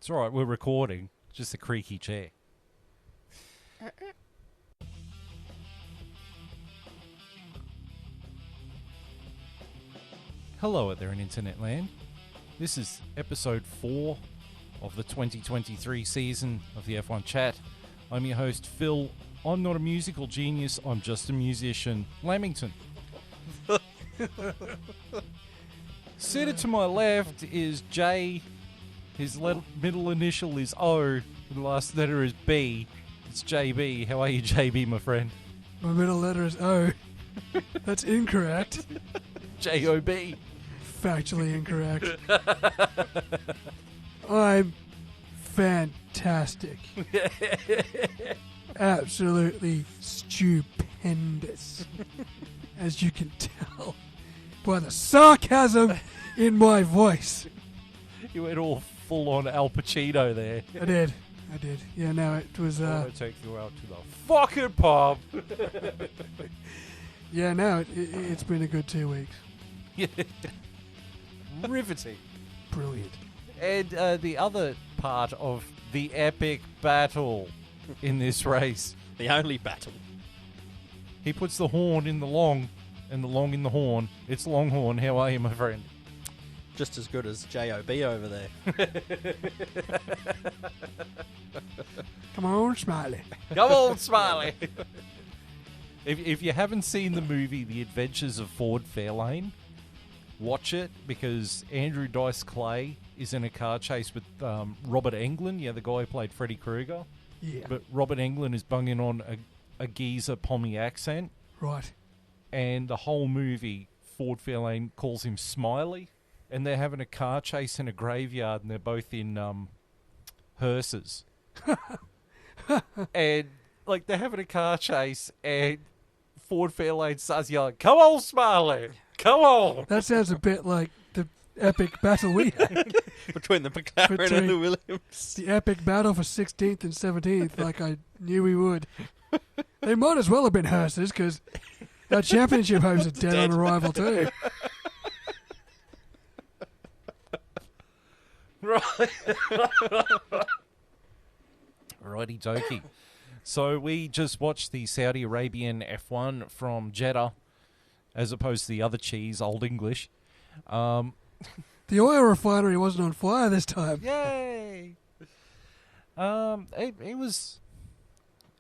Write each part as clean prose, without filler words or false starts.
It's all right, we're recording. Just a creaky chair. Hello out there in internet land. This is episode 4 of the 2023 season of the F1 Chat. I'm your host, Phil. I'm not a musical genius, I'm just a musician. Lamington. Seated to my left is J. His middle initial is O. The last letter is B. It's JB. How are you, JB, my friend? My middle letter is O. That's incorrect. J-O-B. Factually incorrect. I'm fantastic. Absolutely stupendous. As you can tell by the sarcasm in my voice. You went all full on Al Pacino there. I did. Yeah, no, it was... I want to take you out to the fucking pub. Yeah, no, it's been a good 2 weeks. Yeah. Riveting. Brilliant. And the other part of the epic battle in this race. The only battle. He puts the horn in the long and the long in the horn. It's Longhorn. How are you, my friend? Just as good as J.O.B. over there. Come on, Smiley. Come on, Smiley. If you haven't seen the movie The Adventures of Ford Fairlane, watch it, because Andrew Dice Clay is in a car chase with Robert Englund, the guy who played Freddy Krueger. Yeah. But Robert Englund is bunging on a geezer Pommy accent. Right. And the whole movie, Ford Fairlane calls him Smiley. And they're having a car chase in a graveyard, and they're both in hearses. And, like, they're having a car chase, and Ford Fairlane starts yelling, "Come on, Smiley! Come on!" That sounds a bit like the epic battle we had. Between the McLaren and the Williams. The epic battle for 16th and 17th, like I knew we would. They might as well have been hearses, because our championship hopes are dead on arrival too. Right. Righty dokey. So we just watched the Saudi Arabian F1 from Jeddah, as opposed to the other cheese, Old English. The oil refinery wasn't on fire this time. Yay! It was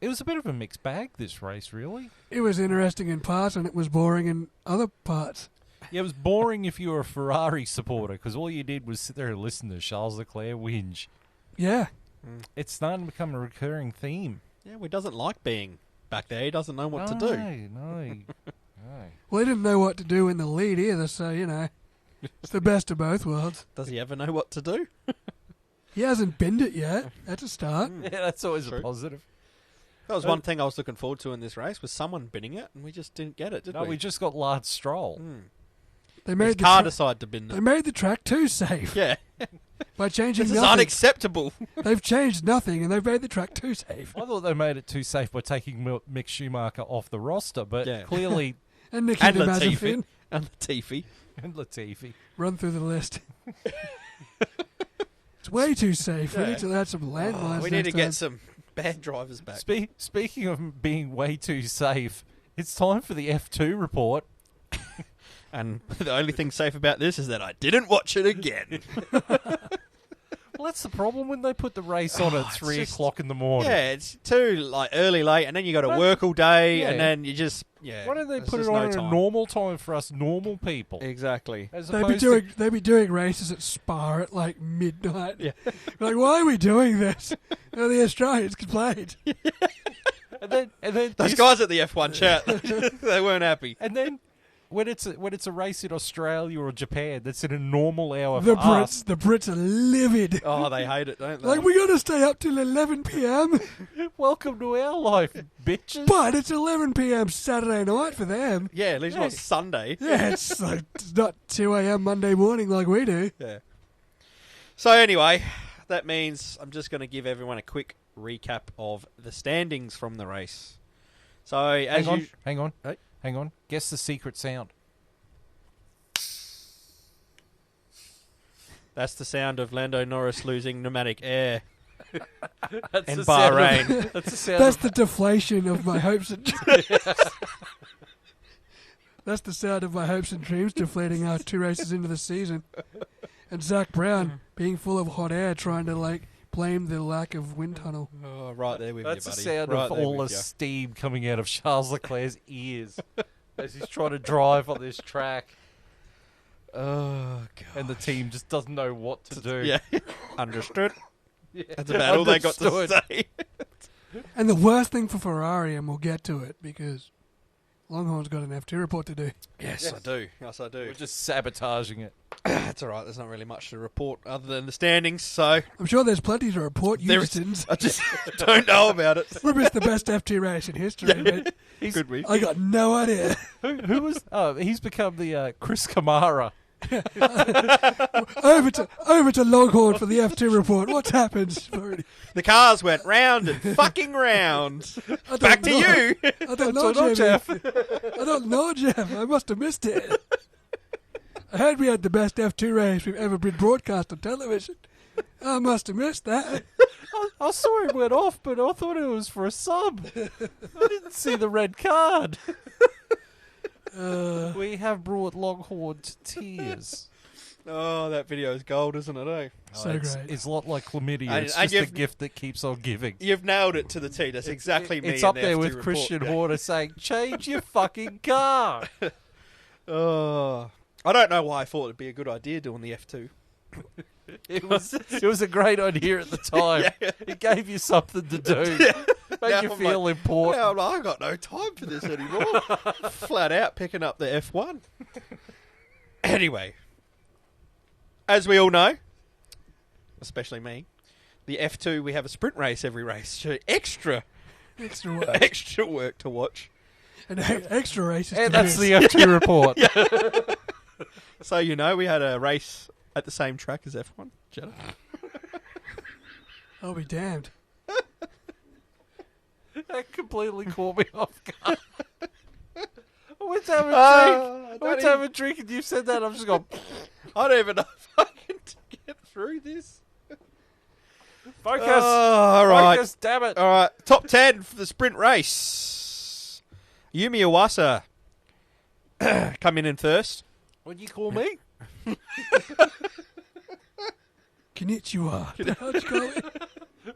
a bit of a mixed bag, this race, really. It was interesting in parts, and it was boring in other parts. Yeah, it was boring if you were a Ferrari supporter, because all you did was sit there and listen to Charles Leclerc whinge. Yeah. It's starting to become a recurring theme. Yeah, he doesn't like being back there. He doesn't know what to do. No. Well, he didn't know what to do in the lead either, so, it's the best of both worlds. Does he ever know what to do? He hasn't binned it yet. That's a start. Yeah, that's always True. a positive. That was one thing I was looking forward to in this race, was someone binning it, and we just didn't get it, did No, we? we just got Lard Stroll. They His made car decided to bin They it. made the track too safe Yeah. by changing This is nothing. unacceptable. They've changed nothing, and they've made the track too safe. I thought they made it too safe by taking Mick Schumacher off the roster, but Yeah. clearly... And Nikita And Latifi. Mazepin. And Latifi. and Latifi. Run through the list. It's way too safe. We Yeah. need to add some landmines. We need to next get time. some bad drivers back. Speaking of being way too safe, it's time for the F2 report. And the only thing safe about this is that I didn't watch it again. Well, that's the problem when they put the race on at it's 3 just- o'clock in the morning. Yeah, it's too early, late, and then you got to work all day, Yeah. and then you just Why don't they there's put it just on no at a time. normal time for us normal people? Exactly. As They'd be opposed doing they'd be doing races at Spa at like midnight. Yeah. Like, why are we doing this? No, the Australians complained. and then Those guys at the F1 chat, they weren't happy. And then when it's a race in Australia or Japan that's in a normal hour The for us, Brits are livid. Oh, they hate it, don't they? Like, we got to stay up till 11 p.m. welcome to our life, bitches. But it's 11 p.m. Saturday night for them. yeah, at least not Sunday. Yeah, it's not 2 a.m. Monday morning like we do. Yeah. So anyway, that means I'm just going to give everyone a quick recap of the standings from the race. So as Hang on. Hey? Hang on. Guess the secret sound. That's the sound of Lando Norris losing pneumatic air That's in the sound Bahrain. That's the sound That's of- the deflation of my hopes and That's the sound of my hopes and dreams deflating out 2 races into the season. And Zach Brown being full of hot air trying to blame the lack of wind tunnel. Oh, right there with That's you, the buddy. sound Right of there all the with you. steam coming out of Charles Leclerc's ears as he's trying to drive on this track, Oh, God. and the team just doesn't know what to do. Yeah. Understood. Yeah. That's about all they got to Understood. say. And the worst thing for Ferrari, and we'll get to it, because Longhorn's got an F2 report to do. Yes, I do. Yes, I do. We're just sabotaging it. That's all right. There's not really much to report other than the standings, so I'm sure there's plenty to report. You There just didn't. I just don't know about it. We missed the best F2 race in history, but Could we? I got no idea. Who was? Oh, he's become the Chris Kamara. Over to Longhorn for the F2 report. What's happened? The cars went round and fucking round. I don't Back to know. you. I don't know, So, Jeff. I don't know, Jeff. I must have missed it. I heard we had the best F2 race we've ever been broadcast on television. I must have missed that. I saw it went off, but I thought it was for a sub. I didn't see the red card. We have brought Longhorn to tears. Oh, that video is gold, isn't it, eh? So it's, great. It's a lot like chlamydia. And- It's and just a you've- gift that keeps on giving. You've nailed it to the T. That's exactly me. It's in up the there F2 with report. Christian Yeah. Horner saying, "Change your fucking car." Oh, I don't know why I thought it'd be a good idea doing the F2. It was a great idea at the time. Yeah. It gave you something to do. Made Now you I'm feel important. Now I'm like, I got no time for this anymore. Flat out picking up the F1. Anyway, as we all know, especially me, the F2 we have a sprint race every race, so extra work to watch. And extra races. And to that's miss. the F2 report. So you know, we had a race at the same track as F1. Jeddah. I'll be damned. That completely caught me off guard. I went to have a drink. I went to have a drink, and you said that. I'm just going. I don't even know if I can get through this. Focus. All right. Focus. Damn it. All right, top 10 for the sprint race. Yumi Iwasa coming in first. What'd you call me? Konnichiwa. How'd you call it?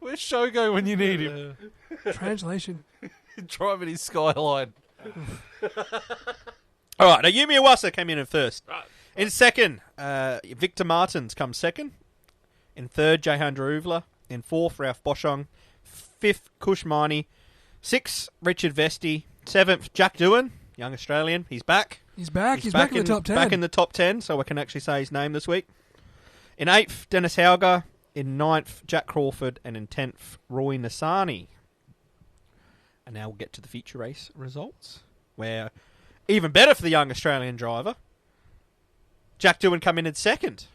Where's Shogo when you need him? Translation. Driving his Skyline. All right, now Yumi Iwasa came in first. In second, Victor Martins comes second. In third, Jehan Daruvla. In fourth, Ralph Boschong. Fifth, Kush Miney. Sixth, Richard Vesti. Seventh, Jack Doohan, young Australian. He's back. He's back. He's back in the top 10. Back in the top 10, so I can actually say his name this week. In eighth, Dennis Hauger. In ninth, Jack Crawford. And in 10th, Roy Nassani. And now we'll get to the feature race results, where, even better for the young Australian driver, Jack Doohan come in second.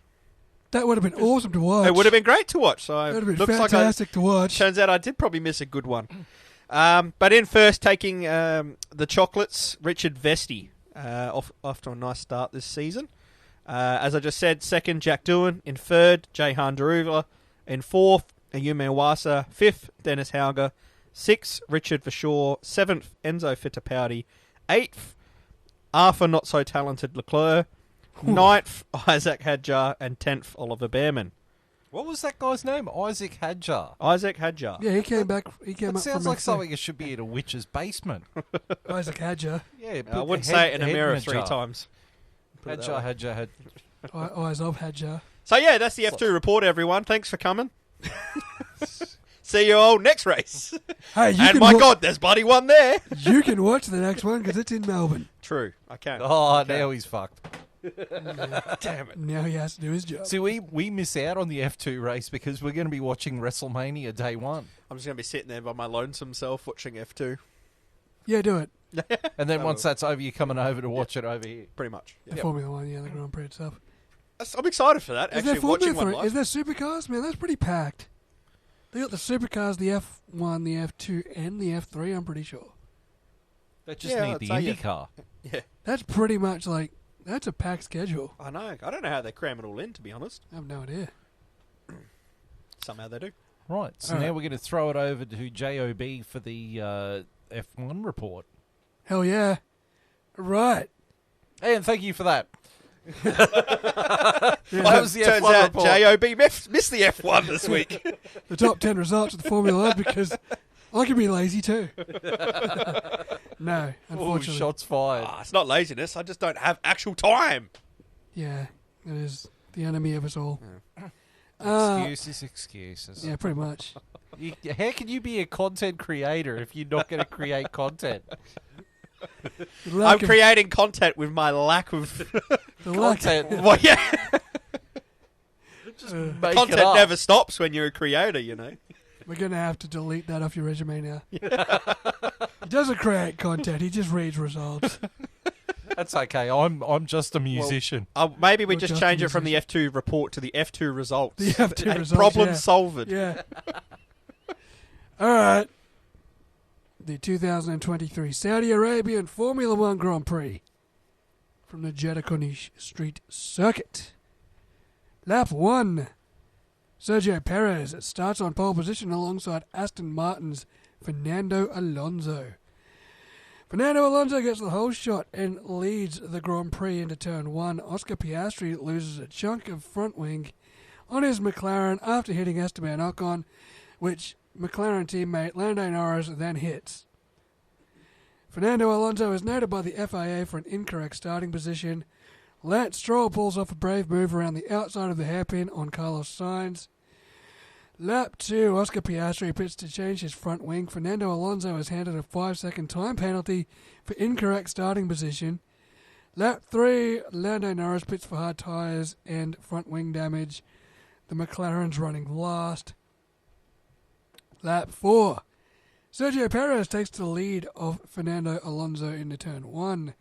That would have been awesome to watch. It would have been great to watch. So That would have been looks fantastic to watch. Turns out I did probably miss a good one. But in first, taking the chocolates, Richard Vesti, off to a nice start this season. As I just said, second, Jack Doohan. In third, Jehan Daruvla. In fourth, Ayume Iwasa. Fifth, Dennis Hauger. Sixth, Richard Verschoor. Seventh, Enzo Fittipaldi. Eighth, Arthur Not So Talented Leclerc. Ninth, Isaac Hadjar. And 10th, Oliver Behrman. What was that guy's name? Isaac Hadjar. Isaac Hadjar. Yeah, he came back. He came That up sounds from like something that should be in a witch's basement. Isaac Hadjar. Yeah, I wouldn't say it in a mirror 3 times. Put it that way. Hadjar. Eyes of Hadjar. So yeah, that's the F2 report, everyone. Thanks for coming. See you all next race. Hey, you And can my God, there's bloody one there. you can watch the next one because it's in Melbourne. True, I can. Oh, now he's fucked. Damn it. Now he has to do his job. See, we miss out on the F2 race because we're going to be watching WrestleMania day one. I'm just going to be sitting there by my lonesome self watching F2. Yeah, do it. And then once that's over, you're coming over to watch it over here. Pretty much. The Yeah. Formula One, yeah, the Grand Prix itself. I'm excited for that, Is there actually, watching one Formula 3? live. Is there supercars? Man, that's pretty packed. They got the supercars, the F1, the F2, and the F3, I'm pretty sure. They just Yeah, need I'd the say, yeah. Indy car. Yeah. That's pretty much like That's a packed schedule. I know. I don't know how they cram it all in, to be honest. I have no idea. Somehow they do. Right, so All now right. we're going to throw it over to JOB for the F1 report. Hell yeah. Right. And thank you for that. Yeah. That was the Turns F1 out report. JOB missed the F1 this week. The top 10 results of the Formula One because I can be lazy too. No, Ooh, unfortunately. shots fired. It's not laziness. I just don't have actual time. Yeah, it is the enemy of us all. Excuses. Yeah, pretty much. How can you be a content creator if you're not going to create content? The lack I'm of- creating content with my lack of the lack- Content. well, yeah. Make it Content up. never stops when you're a creator, you know. We're going to have to delete that off your resume now. He doesn't create content, he just reads results. That's okay. I'm just a musician. Maybe we Or just just change a it from the F2 report to the F2 results. The F2 results, Problem yeah. solved. Yeah. All right. The 2023 Saudi Arabian Formula One Grand Prix from the Jeddah Corniche Street Circuit. Lap 1. Sergio Perez starts on pole position alongside Aston Martin's Fernando Alonso. Fernando Alonso gets the whole shot and leads the Grand Prix into turn 1. Oscar Piastri loses a chunk of front wing on his McLaren after hitting Esteban Ocon, which McLaren teammate Lando Norris then hits. Fernando Alonso is noted by the FIA for an incorrect starting position. Lance Stroll pulls off a brave move around the outside of the hairpin on Carlos Sainz. Lap 2, Oscar Piastri pits to change his front wing. Fernando Alonso is handed a 5-second time penalty for incorrect starting position. Lap 3, Lando Norris pits for hard tyres and front wing damage. The McLaren's running last. Lap 4, Sergio Perez takes the lead of Fernando Alonso into turn 1.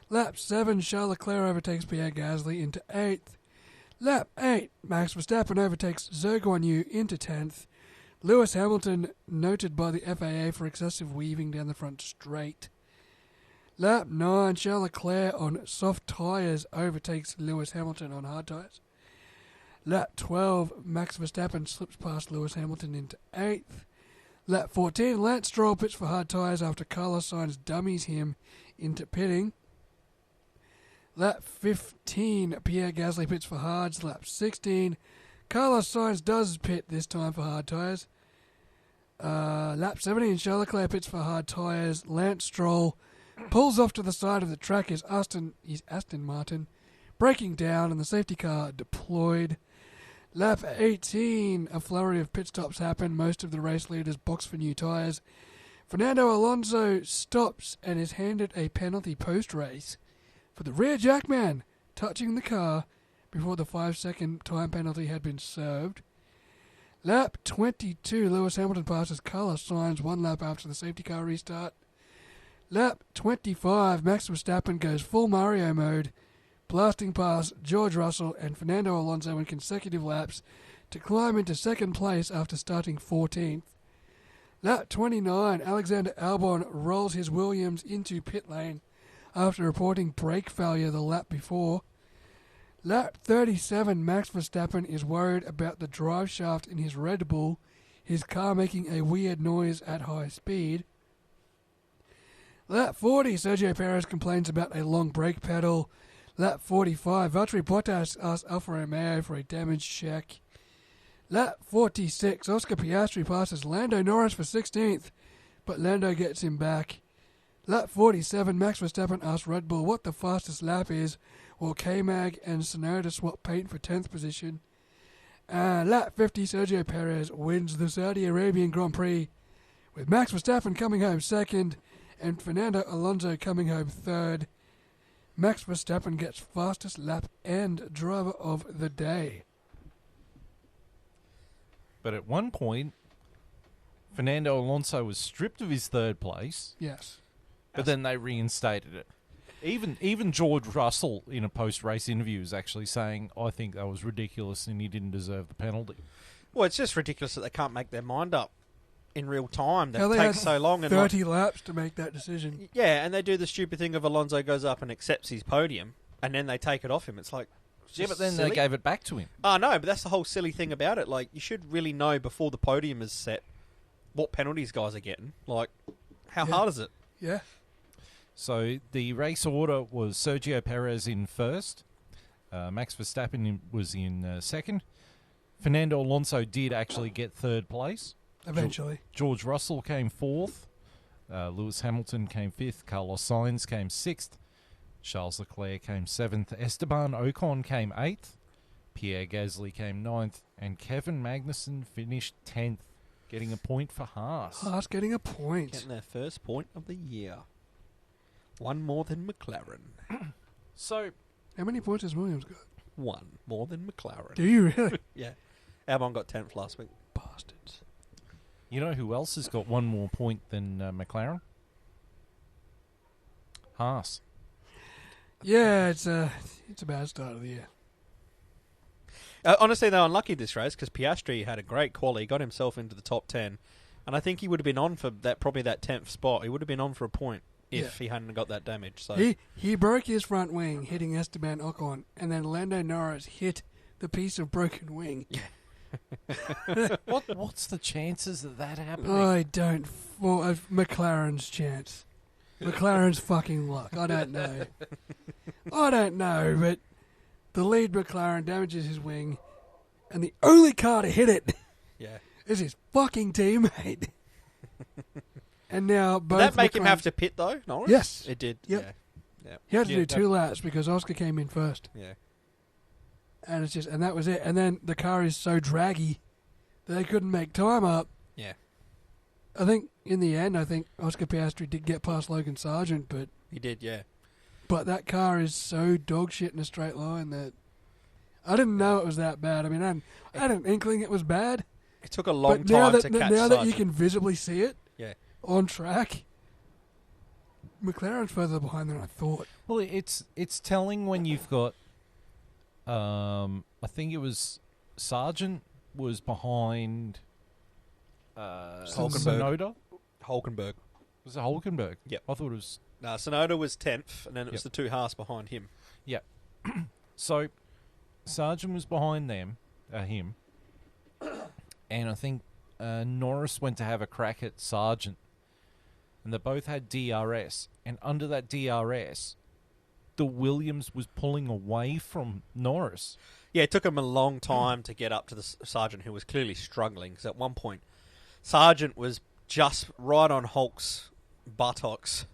Lap 7, Charles Leclerc overtakes Pierre Gasly into 8th. Lap 8, Max Verstappen overtakes Zhou Guanyu into 10th. Lewis Hamilton noted by the FIA for excessive weaving down the front straight. Lap 9, Charles Leclerc on soft tyres overtakes Lewis Hamilton on hard tyres. Lap 12, Max Verstappen slips past Lewis Hamilton into 8th. Lap 14, Lance Stroll pits for hard tyres after Carlos Sainz dummies him into pitting. Lap 15, Pierre Gasly pits for hards. Lap 16, Carlos Sainz does pit this time for hard tyres. Lap 17, Charles Leclerc pits for hard tyres. Lance Stroll pulls off to the side of the track as Aston Martin breaking down and the safety car deployed. Lap 18, a flurry of pit stops happen. Most of the race leaders box for new tyres. Fernando Alonso stops and is handed a penalty post-race for the rear jackman touching the car before the 5-second time penalty had been served. Lap 22, Lewis Hamilton passes Carlos Sainz 1 lap after the safety car restart. Lap 25, Max Verstappen goes full Mario mode, blasting past George Russell and Fernando Alonso in consecutive laps to climb into second place after starting 14th. Lap 29, Alexander Albon rolls his Williams into pit lane after reporting brake failure the lap before. Lap 37, Max Verstappen is worried about the drive shaft in his Red Bull, his car making a weird noise at high speed. Lap 40, Sergio Perez complains about a long brake pedal. Lap 45, Valtteri Bottas asks Alfa Romeo for a damage check. Lap 46, Oscar Piastri passes Lando Norris for 16th, but Lando gets him back. Lap 47, Max Verstappen asks Red Bull what the fastest lap is, while K-Mag and Tsunoda swap paint for 10th position. Lap 50, Sergio Perez wins the Saudi Arabian Grand Prix, with Max Verstappen coming home second and Fernando Alonso coming home third. Max Verstappen gets fastest lap and driver of the day. But at one point, Fernando Alonso was stripped of his third place, Yes. but then they reinstated it. Even George Russell in a post-race interview was actually saying, I think that was ridiculous and he didn't deserve the penalty. Well, it's just ridiculous that they can't make their mind up in real time. How That they takes had so long. And 30 laps to make that decision. yeah, and they do the stupid thing of Alonso goes up and accepts his podium. and then they take it off him. It's like, it's Yeah, just but then silly. they gave it back to him. Oh, no, but that's the whole silly thing about it. Like, you should really know before the podium is set what penalties guys are getting. Like, how hard is it? Yeah. So the race order was Sergio Perez in first. Max Verstappen was in second. Fernando Alonso did actually get third place. Eventually. George Russell came fourth. Lewis Hamilton came fifth. Carlos Sainz came sixth. Charles Leclerc came seventh. Esteban Ocon came eighth. Pierre Gasly came ninth. And Kevin Magnussen finished 10th, getting a point for Haas. Haas getting a point. Getting their first point of the year. One more than McLaren. So, How many points has Williams got? One more than McLaren. Do you really? Yeah. Albon got 10th last week. Bastards. you know who else has got one more point than McLaren? Haas. Yeah, it's a bad start of the year. Honestly, they were unlucky this race because Piastri had a great quali, got himself into the top 10, and I think he would have been on for probably that 10th spot. He would have been on for a point if he hadn't got that damage. So He broke his front wing, hitting Esteban Ocon, and then Lando Norris hit the piece of broken wing. What's the chances of that happening? I don't... Well, McLaren's chance. McLaren's fucking luck. I don't know. But the lead McLaren damages his wing, and the only car to hit it is his fucking teammate. And now both Did that make him McLarens- have to pit, though, Norris? Yes. It did. Yep. Yeah. He had to Yeah, do 2 laps because Oscar came in first. Yeah. And it's just, and that was it. And then the car is so draggy that they couldn't make time up. Yeah. I think in the end, Oscar Piastri did get past Logan Sargent, He did, yeah. but that car is so dog shit in a straight line that I didn't know it was that bad. I mean, I had an inkling it was bad. It took a long But now time that to catch now that you Sargent. can visibly see it Yeah. on track, McLaren's further behind than I thought. Well, it's telling when you've got, I think it was Sargent was behind Sonoda. Hulkenberg. Was it Hulkenberg? Yep. I thought it was... No, Sonoda was 10th, and then it was the 2 Haas behind him. Yeah. So, Sargent was behind him, and I think Norris went to have a crack at Sargent, and they both had DRS, and under that DRS, the Williams was pulling away from Norris. Yeah, it took him a long time to get up to the Sargent, who was clearly struggling, because at one point, Sargent was just right on Hulk's buttocks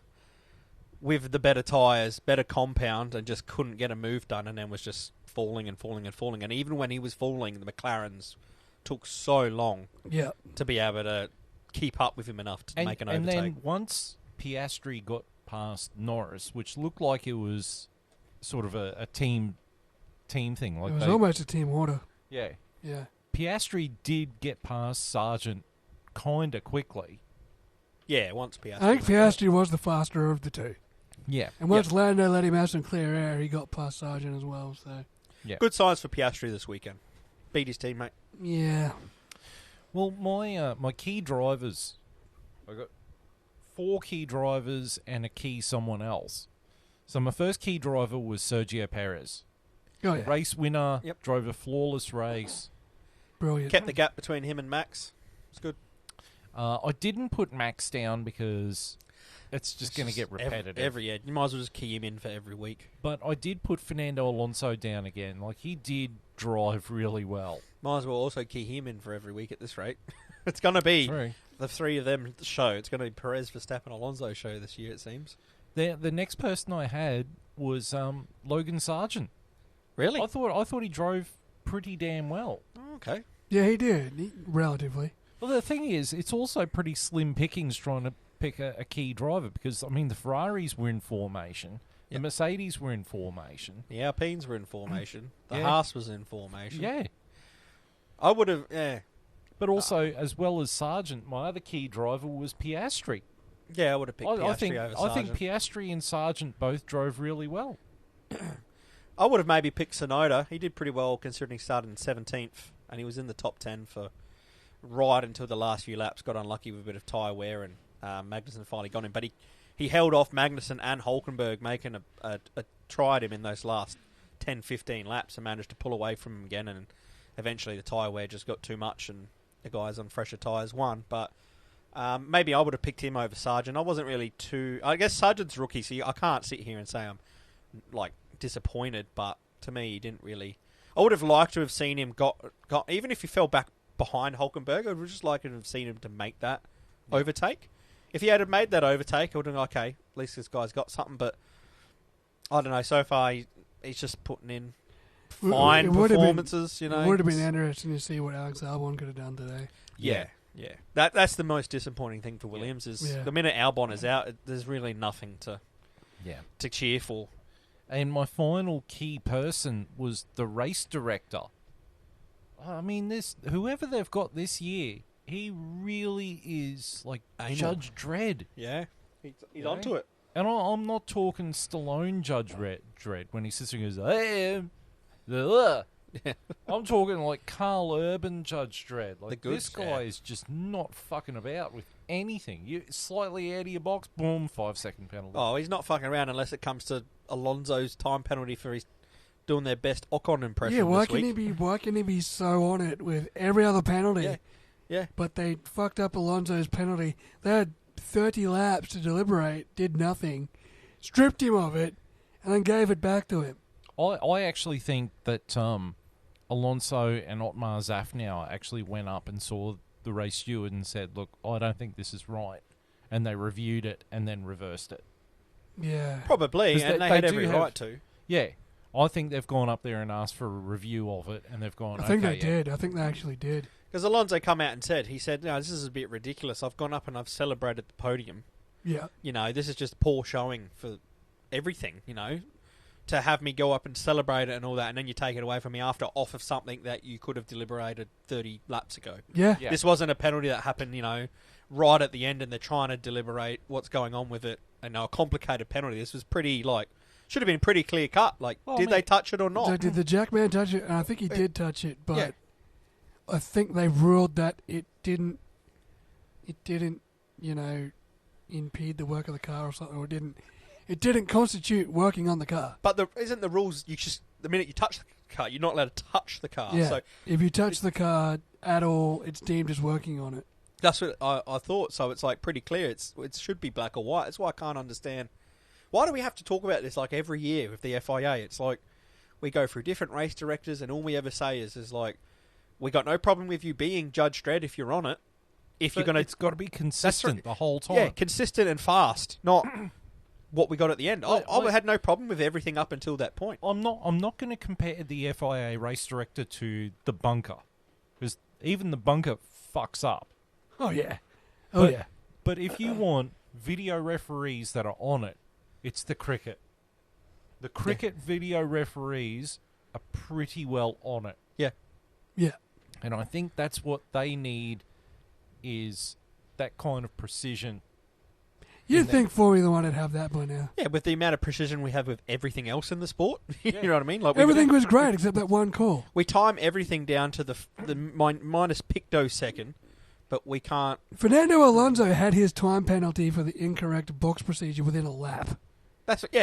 with the better tyres, better compound, and just couldn't get a move done, and then was just falling and falling and falling. And even when he was falling, the McLarens took so long Yeah. to be able to keep up with him enough to make an overtake. And then once Piastri got past Norris, which looked like it was sort of a team thing. Like It was almost a team order. Yeah. Yeah. Piastri did get past Sargent kind of quickly. Yeah, once Piastri. I think Piastri was the faster of the two. Yeah. And once Lando let him have some clear air, he got past Sargent as well. So Good signs for Piastri this weekend. Beat his teammate. yeah. Well, my key drivers, I got 4 key drivers and a key someone else. So my first key driver was Sergio Perez. Oh yeah. Race winner, Yep. drove a flawless race. Brilliant. Kept the gap between him and Max. It's good. I didn't put Max down because it's just going to get repetitive. Every year. You might as well just key him in for every week. But I did put Fernando Alonso down again. Like, he did drive really well. Might as well also key him in for every week at this rate. It's going to be True. the 3 of them show. It's going to be Perez, Verstappen, Alonso show this year, it seems. The next person I had was Logan Sargent. Really? I thought he drove pretty damn well. Oh, okay. Yeah, he did. Relatively. Well, the thing is, it's also pretty slim pickings trying to pick a key driver because, I mean, the Ferraris were in formation. Yep. The Mercedes were in formation. The Alpines were in formation. The Yeah. Haas was in formation. Yeah. I would have, yeah. But also, as well as Sargent, my other key driver was Piastri. Yeah, I would have picked Piastri I think over I think Sargent. Piastri and Sargent both drove really well. I would have maybe picked Sonoda. He did pretty well considering he started in 17th and he was in the top 10 for right until the last few laps. Got unlucky with a bit of tyre wear and Magnussen finally got him. But he held off Magnussen and Hulkenberg making a try at him in those last 10, 15 laps and managed to pull away from him again, and eventually the tyre wear just got too much and the guys on fresher tyres won. But maybe I would have picked him over Sargent. I wasn't really too... I guess Sargent's rookie, so I can't sit here and say I'm like disappointed, but to me he didn't really... I would have liked to have seen him got even if he fell back behind Hulkenberg, I would just like to have seen him to make that overtake. If he had made that overtake, I would have been okay, at least this guy's got something, but I don't know, so far he's just putting in fine performances, you know. It would have been interesting to see what Alex Albon could have done today. Yeah. That's the most disappointing thing for Williams is the minute Albon is out, there's really nothing to cheer for. And my final key person was the race director. I mean, whoever they've got this year, he really is like Judge Dredd. Yeah, he's onto it. And I'm not talking Stallone Judge Dredd when he sits there and goes, hey, I'm talking like Carl Urban Judge Dredd. Like this guy is just not fucking about with anything. You slightly out of your box, boom, 5-second penalty. Oh, he's not fucking around unless it comes to Alonso's time penalty for his doing their best Ocon impression. Yeah, why this can he be so on it with every other penalty? Yeah. But they fucked up Alonso's penalty. They had 30 laps to deliberate, did nothing, stripped him of it, and then gave it back to him. I actually think that Alonso and Otmar Zafnauer actually went up and saw the race steward and said, look, I don't think this is right. And they reviewed it and then reversed it. Yeah. Probably, and they had every right to. Yeah. I think they've gone up there and asked for a review of it, and they've gone, I think they did. I think they actually did. Because Alonso come out and said, no, this is a bit ridiculous. I've gone up and I've celebrated the podium. Yeah. You know, this is just poor showing for everything, you know. To have me go up and celebrate it and all that, and then you take it away from me after off of something that you could have deliberated 30 laps ago. Yeah. This wasn't a penalty that happened, you know, right at the end and they're trying to deliberate what's going on with it. And a complicated penalty. This was pretty, should have been pretty clear cut. Did they touch it or not? So did the Jackman touch it? And I think he did touch it, but I think they ruled that it didn't, you know, impede the work of the car or something, or it didn't constitute working on the car. But isn't the rules, the minute you touch the car, you're not allowed to touch the car. Yeah. So if you touch the car at all, it's deemed as working on it. That's what I thought. So it's pretty clear. It should be black or white. That's why I can't understand. Why do we have to talk about this every year with the FIA? It's like we go through different race directors and all we ever say is we got no problem with you being Judge Dredd if you're on it. It's got to be consistent the whole time. Yeah, consistent and fast, not what we got at the end. I had no problem with everything up until that point. I'm not going to compare the FIA race director to the bunker, because even the bunker fucks up. Oh yeah, But if you want video referees that are on it, it's the cricket. The cricket video referees are pretty well on it. Yeah. And I think that's what they need, is that kind of precision. You'd think Formula One would have that by now. Yeah, with the amount of precision we have with everything else in the sport. You know what I mean? Everything was great except that one call. We time everything down to the minus pictosecond, but we can't... Fernando Alonso had his time penalty for the incorrect box procedure within a lap.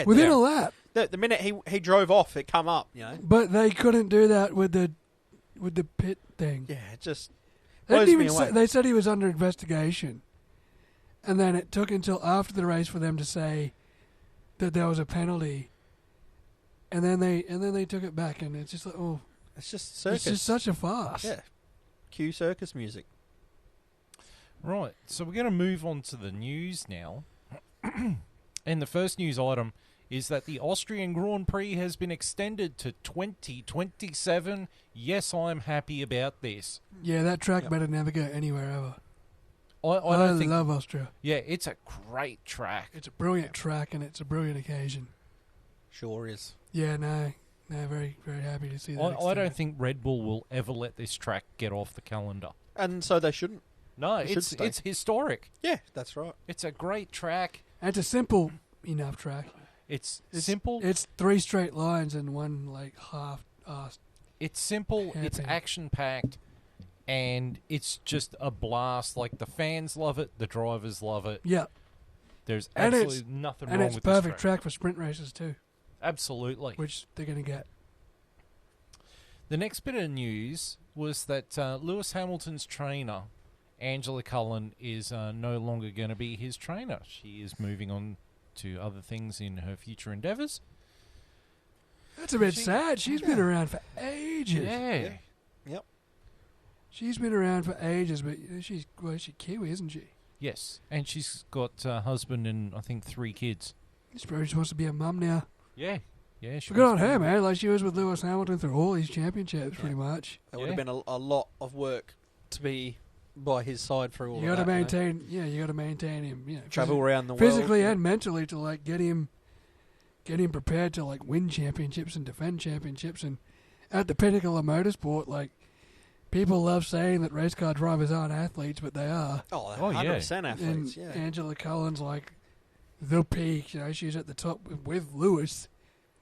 Within a lap. The minute he drove off, it come up, you know. But they couldn't do that with the pit thing. Yeah, it just they blows me away. They said he was under investigation, and then it took until after the race for them to say that there was a penalty, and then they took it back, and it's just like, oh, it's just circus. It's just such a farce. Yeah, cue circus music. Right, so we're going to move on to the news now. And the first news item is that the Austrian Grand Prix has been extended to 2027. Yes, I'm happy about this. Yeah, that track better never go anywhere ever. I love Austria. Yeah, it's a great track. It's a brilliant track, and it's a brilliant occasion. Sure is. Yeah, no, very, very happy to see that. I don't think Red Bull will ever let this track get off the calendar. And so they shouldn't. No, it's historic. Yeah, that's right. It's a great track. And it's a simple enough track. It's simple. It's 3 straight lines and one half. It's simple. It's action packed, and it's just a blast. The fans love it. The drivers love it. Yeah. There's And absolutely nothing And wrong it's with perfect this track. track for sprint races too, Absolutely. which they're going to get. The next bit of news was that Lewis Hamilton's trainer, Angela Cullen, is no longer going to be his trainer. She is moving on to other things in her future endeavours. That's a bit sad. She's been around for ages. Yeah. Yep. She's been around for ages, but she's Kiwi, isn't she? Yes. And she's got a husband and, I think, 3 kids. She's probably supposed to be a mum now. Yeah. Yeah. But good on her, man. Like, she was with Lewis Hamilton through all these championships, pretty much. It would have been a lot of work to be by his side through all You of got to that. maintain, you got to maintain him. Travel around the world. physically and mentally to like get him prepared to like win championships and defend championships. And at the pinnacle of motorsport, like, people love saying that race car drivers aren't athletes, but they are. Oh, Oh, yeah. 100% athletes, And yeah. Angela Cullen's like the peak. She's at the top with Lewis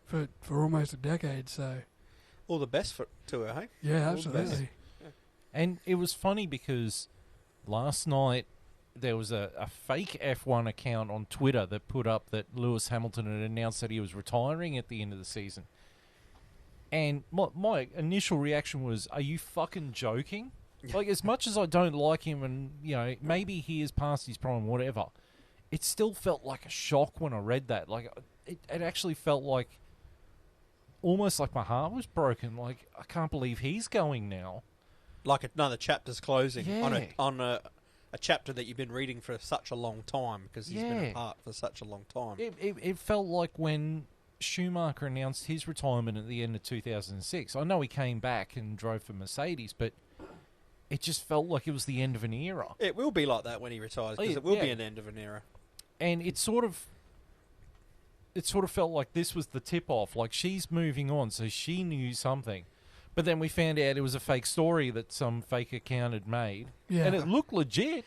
for almost a decade. So All the best to her, hey? yeah, All the best. absolutely. And it was funny because last night there was a fake F1 account on Twitter that put up that Lewis Hamilton had announced that he was retiring at the end of the season. And my initial reaction was, are you fucking joking? Like, as much as I don't like him and, maybe he is past his prime, whatever, it still felt like a shock when I read that. Like, it actually felt like, almost like my heart was broken. Like, I can't believe he's going now. Like another chapter's closing Yeah. on a chapter that you've been reading for such a long time because he's been apart for such a long time. It felt like when Schumacher announced his retirement at the end of 2006. I know he came back and drove for Mercedes, but it just felt like it was the end of an era. It will be like that when he retires because it will be an end of an era. And it sort of felt like this was the tip-off. Like, she's moving on, so she knew something. But then we found out it was a fake story that some fake account had made. Yeah. And it looked legit.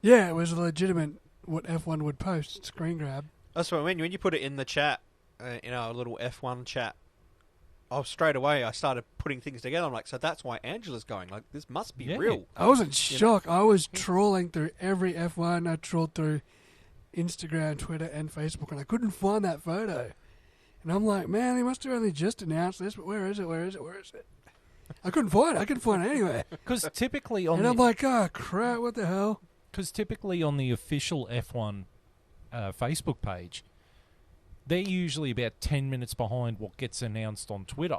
Yeah, it was a legitimate what F1 would post screen grab. That's what I mean. When you put it in the chat, a little F1 chat, straight away I started putting things together. I'm like, so that's why Angela's going. Like, this must be real. I was in shock. I was trawling through every F1. I trawled through Instagram, Twitter, and Facebook, and I couldn't find that photo. And I'm like, man, they must have only just announced this, but where is it? Where is it? Where is it? I couldn't find it. I couldn't find it anywhere. Because typically on And I'm like, oh, crap, what the hell? Because typically on the official F1 Facebook page, they're usually about 10 minutes behind what gets announced on Twitter.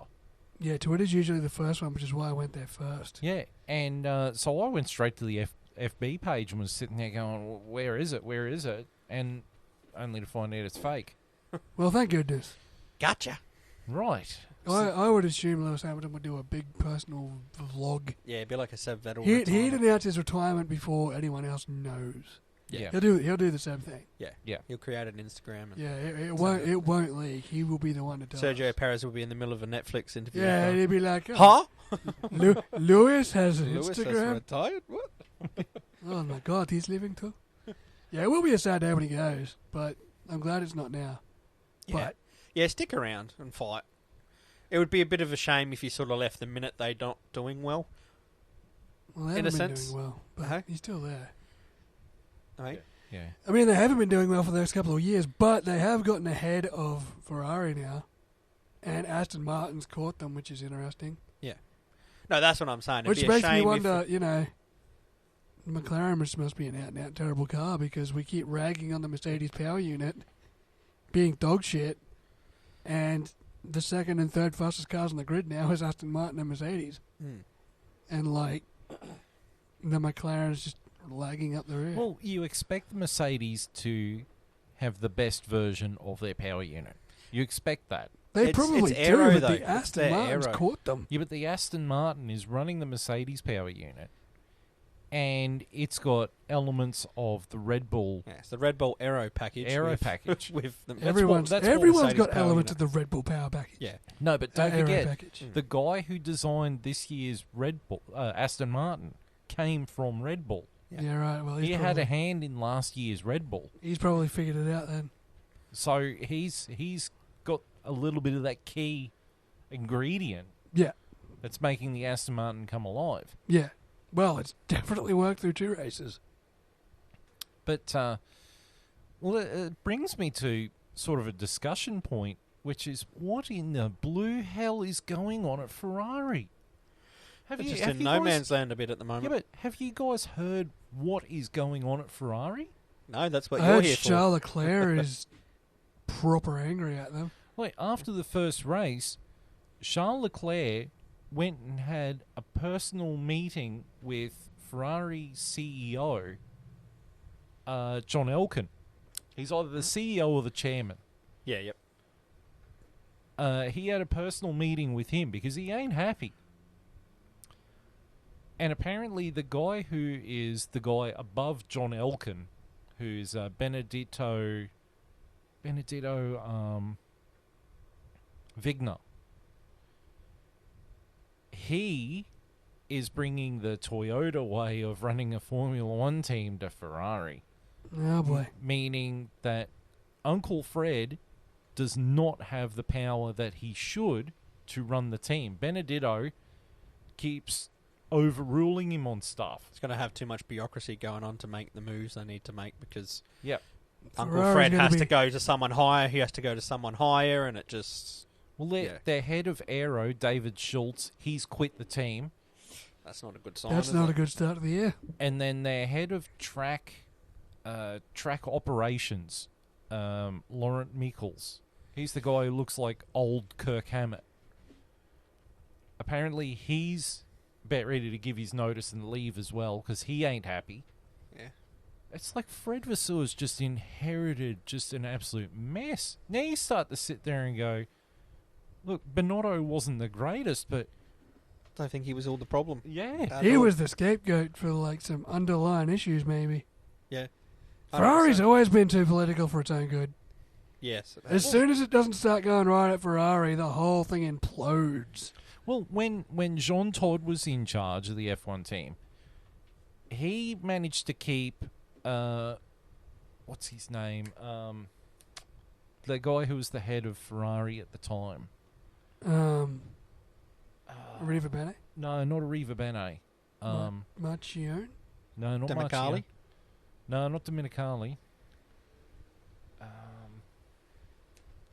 Yeah, Twitter's usually the first one, which is why I went there first. Yeah, and so I went straight to the FB page and was sitting there going, well, where is it? Where is it? And only to find out it's fake. Well, thank goodness. Gotcha. Right. I would assume Lewis Hamilton would do a big personal vlog. Yeah, it'd be like a Seb Vettel He'd retirement. announce his retirement before anyone else knows. Yeah. He'll do the same thing. Yeah. He'll create an Instagram. And Yeah, it won't leak. He will be the one to tell Sergio us. Perez will be in the middle of a Netflix interview. Yeah, going, he'd be like, oh, huh? Lewis has an Lewis has Instagram. retired? What? Oh my God, he's living too. Yeah, it will be a sad day when he goes, but I'm glad it's not now. Yeah. But Yeah, stick around and fight. It would be a bit of a shame if you sort of left the minute they're not doing well. well, they In a haven't been sense. doing well, but Uh-huh. he's still there. Right? Yeah. I mean, they haven't been doing well for the next couple of years, but they have gotten ahead of Ferrari now, and Aston Martin's caught them, which is interesting. No, that's what I'm saying. It'd Which be a makes me shame wonder, McLaren must be an out-and-out terrible car because we keep ragging on the Mercedes power unit being dog shit, and the second and third fastest cars on the grid now is Aston Martin and Mercedes. And, like, the McLaren is just lagging up the rear. Well, you expect the Mercedes to have the best version of their power unit. You expect that. they it's probably aero, do, though. but the It's Aston their Martin's aero. caught them. Yeah, but the Aston Martin is running the Mercedes power unit, and it's got elements of the Red Bull Yeah, it's the Red Bull Aero package. package. With the, Everyone's that's what everyone's Mercedes got power elements unit. of the Red Bull power package. yeah. No, but don't Aero forget, package. the guy who designed this year's Red Bull, Aston Martin, came from Red Bull. Yeah, right. Well, He had a hand in last year's Red Bull, he's probably figured it out then. so he's got a little bit of that key ingredient Yeah, that's making the Aston Martin come alive. yeah. Well, it's definitely worked through 2 races. But Well, it brings me to sort of a discussion point, which is what in the blue hell is going on at Ferrari? It's just in no man's land a bit at the moment. Yeah, but have you guys heard what is going on at Ferrari? No, that's what I you're heard here for. Charles Leclerc is proper angry at them. Like, after the first race, Charles Leclerc went and had a personal meeting with Ferrari CEO, John Elkann. He's either the CEO or the chairman. Yeah, yep. He had a personal meeting with him because he ain't happy. And apparently the guy who is the guy above John Elkann, who's Benedetto Vigna, he is bringing the Toyota way of running a Formula One team to Ferrari. Oh boy. Meaning that Uncle Fred does not have the power that he should to run the team. Benedetto keeps overruling him on stuff. It's going to have too much bureaucracy going on to make the moves they need to make because Yep. Uncle Ferrari's Fred gonna has be- to go to someone higher, he has to go to someone higher, and it just... Well, Yeah. their head of aero, David Schultz, he's quit the team. That's not a good sign, That's is not it? a good start to the year. And then their head of track operations, Laurent Michels. He's the guy who looks like old Kirk Hammett. Apparently, he's about ready to give his notice and leave as well because he ain't happy. Yeah. It's like Fred Vasseur's just inherited just an absolute mess. Now you start to sit there and go, look, Binotto wasn't the greatest, but I don't think he was all the problem. yeah. at He all. was the scapegoat for like some underlying issues, maybe. Yeah. Ferrari's 100%. always been too political for its own good. Yes. As soon as it doesn't start going right at Ferrari, the whole thing implodes. Well, when Jean Todt was in charge of the F1 team, he managed to keep, what's his name? The guy who was the head of Ferrari at the time. Riva Bene? No, not Arriva Bene. Marchione? No, not Domenicali? Marchione. No, not Domenicali.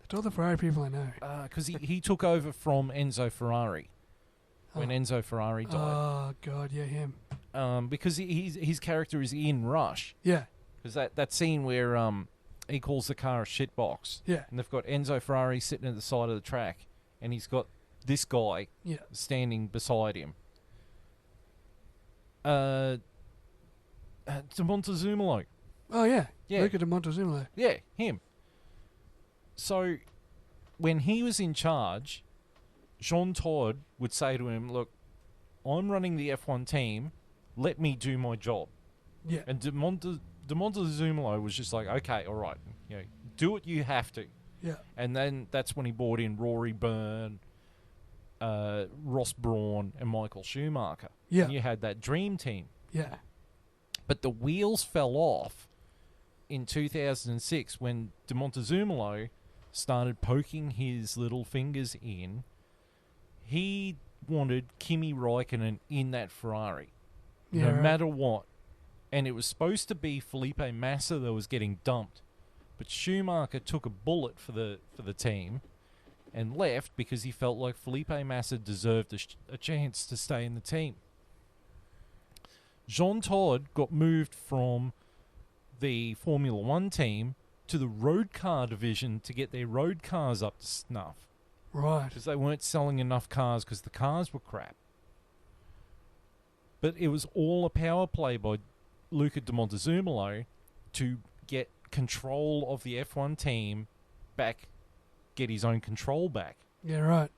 It's all the Ferrari people I know. Because he took over from Enzo Ferrari when Oh. Enzo Ferrari died. Oh, God, yeah, him. Because his character is in Rush. Yeah, Because that scene where he calls the car a shitbox. yeah, And they've got Enzo Ferrari sitting at the side of the track. And he's got this guy yeah. standing beside him. De Montezumalo. Oh, yeah. Yeah. Luca de Montezuma. Yeah, him. So, when he was in charge, Jean Todt would say to him, look, I'm running the F1 team. Let me do my job. Yeah. And De Montezumalo was just like, okay, all right. You know, do what you have to. Yeah. And then that's when he brought in Rory Byrne, Ross Brawn, and Michael Schumacher. Yeah. And you had that dream team. Yeah. But the wheels fell off in 2006 when De Montezumalo started poking his little fingers in. He wanted Kimi Räikkönen in that Ferrari, Yeah, no right. matter what. And it was supposed to be Felipe Massa that was getting dumped. But Schumacher took a bullet for the team and left because he felt like Felipe Massa deserved a chance to stay in the team. Jean Todt got moved from the Formula One team to the road car division to get their road cars up to snuff Right. because they weren't selling enough cars because the cars were crap. But it was all a power play by Luca de Montezumalo to get control of the F1 team back, get his own control back. Yeah, right.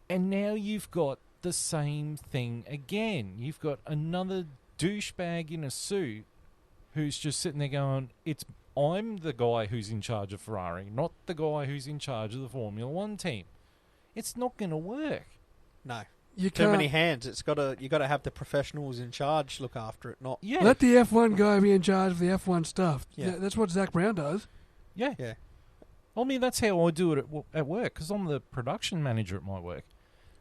And now you've got the same thing again. You've got another douchebag in a suit who's just sitting there going, I'm the guy who's in charge of Ferrari, not the guy who's in charge of the Formula One team. It's not going to work. No. You Too can't many hands. You got to have the professionals in charge look after it, not... Yeah. let the F1 guy be in charge of the F1 stuff. Yeah. That's what Zach Brown does. Yeah. Yeah. I mean, that's how I do it at work, because I'm the production manager at my work.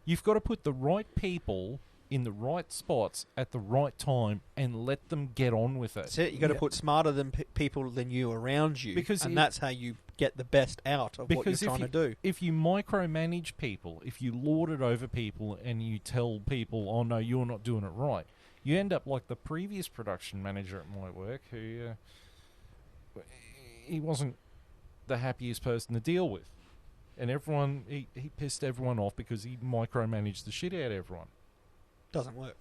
You've got to put the right people in the right spots at the right time and let them get on with it. That's it. You got to put smarter than people than you around you, and that's how you get the best out of what you're trying to do. If you micromanage people, if you lord it over people, and you tell people, "Oh no, you're not doing it right," you end up like the previous production manager at my work, who he wasn't the happiest person to deal with, and everyone he pissed everyone off because he micromanaged the shit out of everyone. Doesn't work.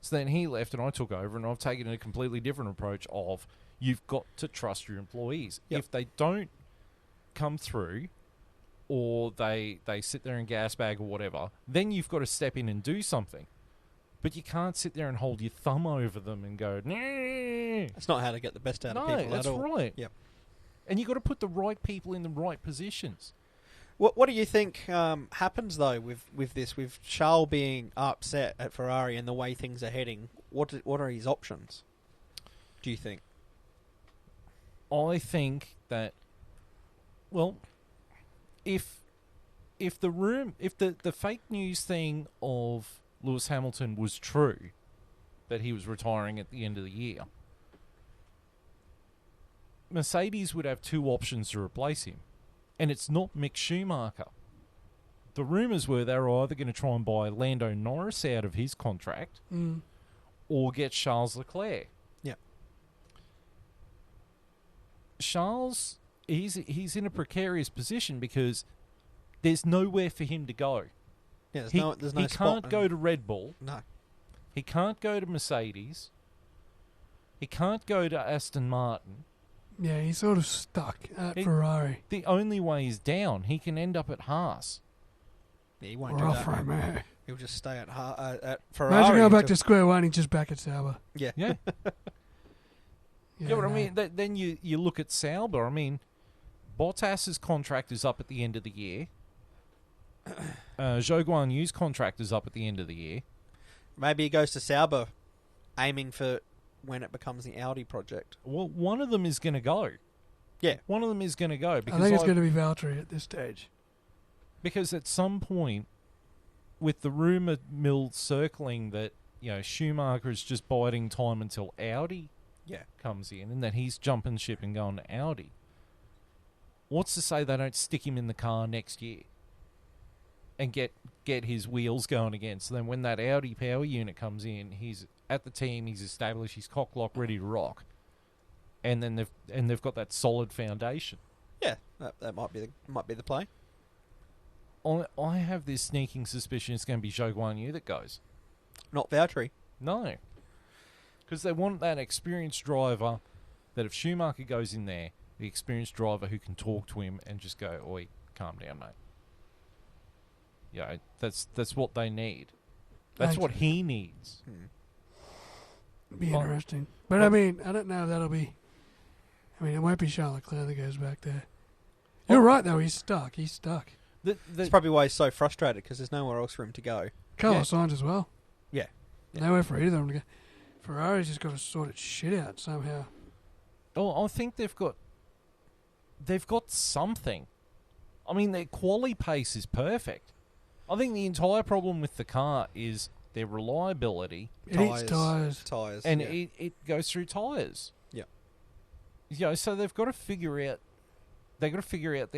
So then he left and I took over, and I've taken a completely different approach of you've got to trust your employees. Yep. If they don't come through, or they sit there and gas bag or whatever, then you've got to step in and do something. But you can't sit there and hold your thumb over them and go, nah. That's not how to get the best out of people No, that's at all. right. Yep. And you've got to put the right people in the right positions. What do you think happens though with this, with Charles being upset at Ferrari and the way things are heading? What are his options, do you think? I think that, well, if the fake news thing of Lewis Hamilton was true, that he was retiring at the end of the year, Mercedes would have two options to replace him. And it's not Mick Schumacher. The rumours were they were either going to try and buy Lando Norris out of his contract or get Charles Leclerc. Yeah. Charles, he's in a precarious position because there's nowhere for him to go. Yeah, there's no he spot. can't go to Red Bull. No. He can't go to Mercedes. He can't go to Aston Martin. Yeah, he's sort of stuck at Ferrari. The only way is down. He can end up at Haas. Yeah, he won't Or do Alfa that. Romeo. He'll just stay at Ferrari. Imagine going back to square one, he's just back at Sauber. Yeah. Yeah. Yeah, You know what I no. mean? Then you look at Sauber. I mean, Bottas's contract is up at the end of the year. Zhou Guan Yu's contract is up at the end of the year. Maybe he goes to Sauber, aiming for when it becomes the Audi project. Well, one of them is going to go. Yeah. One of them is going to go. I Because think it's going to be Valtteri at this stage. Because at some point, with the rumour mill circling that, Schumacher is just biding time until Audi comes in, and that he's jumping ship and going to Audi. What's to say they don't stick him in the car next year and get his wheels going again? So then when that Audi power unit comes in, he's at the team, he's established, he's cock-lock, ready to rock. And then they've got that solid foundation. Yeah, that might be the play. I have this sneaking suspicion it's going to be Zhou Guan Yu that goes. Not Valtteri. No. Because they want that experienced driver that if Schumacher goes in there, the experienced driver who can talk to him and just go, oi, calm down, mate. Yeah, that's what they need. That's what he needs. Be Well- interesting. But I mean, I don't know if that'll be... I mean, it won't be Charles Leclerc that goes back there. You're right, though. He's stuck. That's probably why he's so frustrated, because there's nowhere else for him to go. Carlos Sainz as well. Yeah. Nowhere for either of them to go. Ferrari's just got to sort its shit out somehow. Oh, I think they've got something. I mean, their quali pace is perfect. I think the entire problem with the car is their reliability, It eats tyres. And it goes through tyres. Yeah. So they've got to figure out. They've got to figure out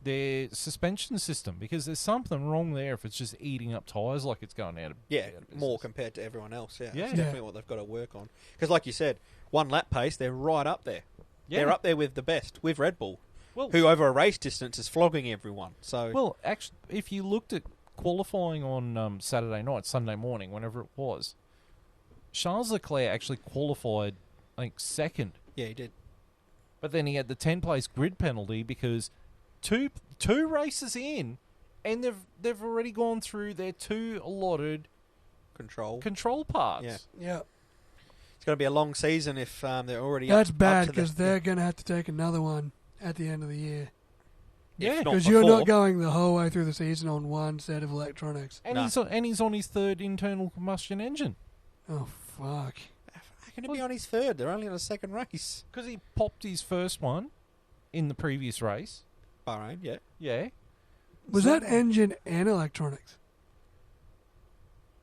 their suspension system, because there's something wrong there if it's just eating up tyres like it's going out of Yeah, out of business. more compared to everyone else. Yeah, Yeah. That's definitely what they've got to work on. Because, like you said, one lap pace, they're right up there. Yeah. They're up there with the best, with Red Bull, Well, who over a race distance is flogging everyone. So, well, actually, if you looked at qualifying on Saturday night, Sunday morning, whenever it was, Charles Leclerc actually qualified, I think, second. yeah, he did. But then he had the 10-place grid penalty because two races in, and they've already gone through their two allotted control parts. Yeah. Yeah. It's going to be a long season if they're already That's up bad, to the- because they're going to have to take another one at the end of the year. Yeah, if not Because you're before. not going the whole way through the season on one set of electronics. And No. he's on his third internal combustion engine Oh, fuck. How can it be on his third? They're only on a second race. because he popped his first one in the previous race. Bahrain, yeah. Yeah. Was that engine and electronics?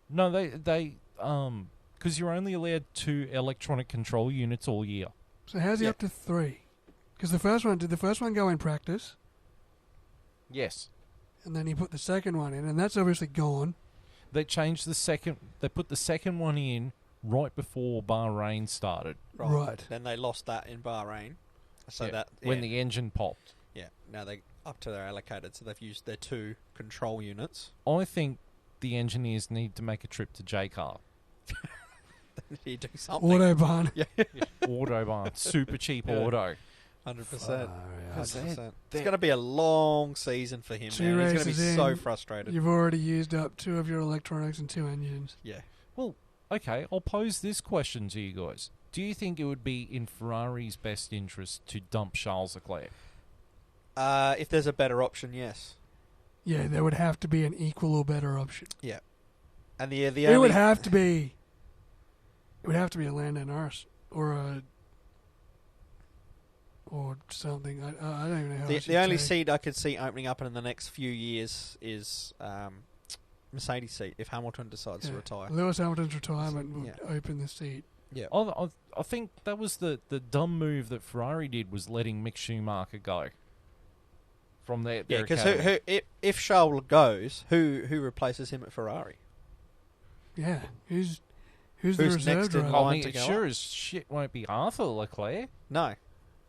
No, they because you're only allowed 2 electronic control units all year. So how's he Yeah. up to 3? Because did the first one go in practice? Yes. And then he put the second one in, and that's obviously gone. They changed the second. They put the second one in right before Bahrain started. Right. Then they lost that in Bahrain. So Yeah, that when the engine popped. yeah. Now they up to their allocated, so they've used their 2 control units. I think the engineers need to make a trip to JCar. You do something. Autobahn. Autobahn, super cheap Yeah. auto. 100%. Far out. 100%. It's going to be a long season for him. 2 Man. He's going to be races so in, frustrated. You've already used up 2 of your electronics and 2 engines. Yeah. Well, okay, I'll pose this question to you guys. Do you think it would be in Ferrari's best interest to dump Charles Leclerc? If there's a better option, yes. Yeah, there would have to be an equal or better option. Yeah. And the It only would have to be. It would have to be a Lando Norris or something. I don't even know how. the only seat I could see opening up in the next few years is Mercedes seat if Hamilton decides to retire. Lewis Hamilton's retirement would Yeah. open the seat. Yeah. I think that was the dumb move that Ferrari did, was letting Mick Schumacher go from their Yeah, because academy. if Charles goes, who replaces him at Ferrari? Yeah, who's the Who's reserve next in driver? line? I mean, to it go sure up. as shit won't be Arthur Leclerc. No.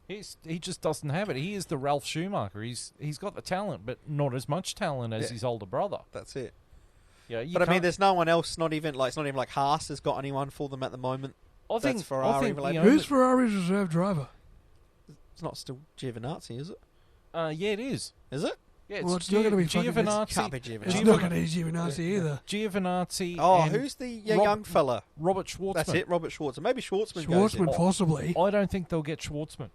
He just doesn't have it. He is the Ralph Schumacher. He's got the talent, but not as much talent as Yeah. his older brother. That's it. Yeah, you But I mean, can't- there's no one else. Not even like Haas has got anyone for them at the moment. I think Ferrari I think related. the Who's Ferrari's reserve driver? It's not still Giovinazzi, is it? yeah, it is. Is it? Yeah, Well, it's not gonna be fucking- Giovinazzi. Can't be It's Giovinazzi. not going to be Giovinazzi either. Giovinazzi. Oh, and who's the Rob- young fella? Robert Schwartzman. That's it, Robert Schwartzman. Maybe Schwartzman goes in. Schwartzman, possibly. I don't think they'll get Schwartzman.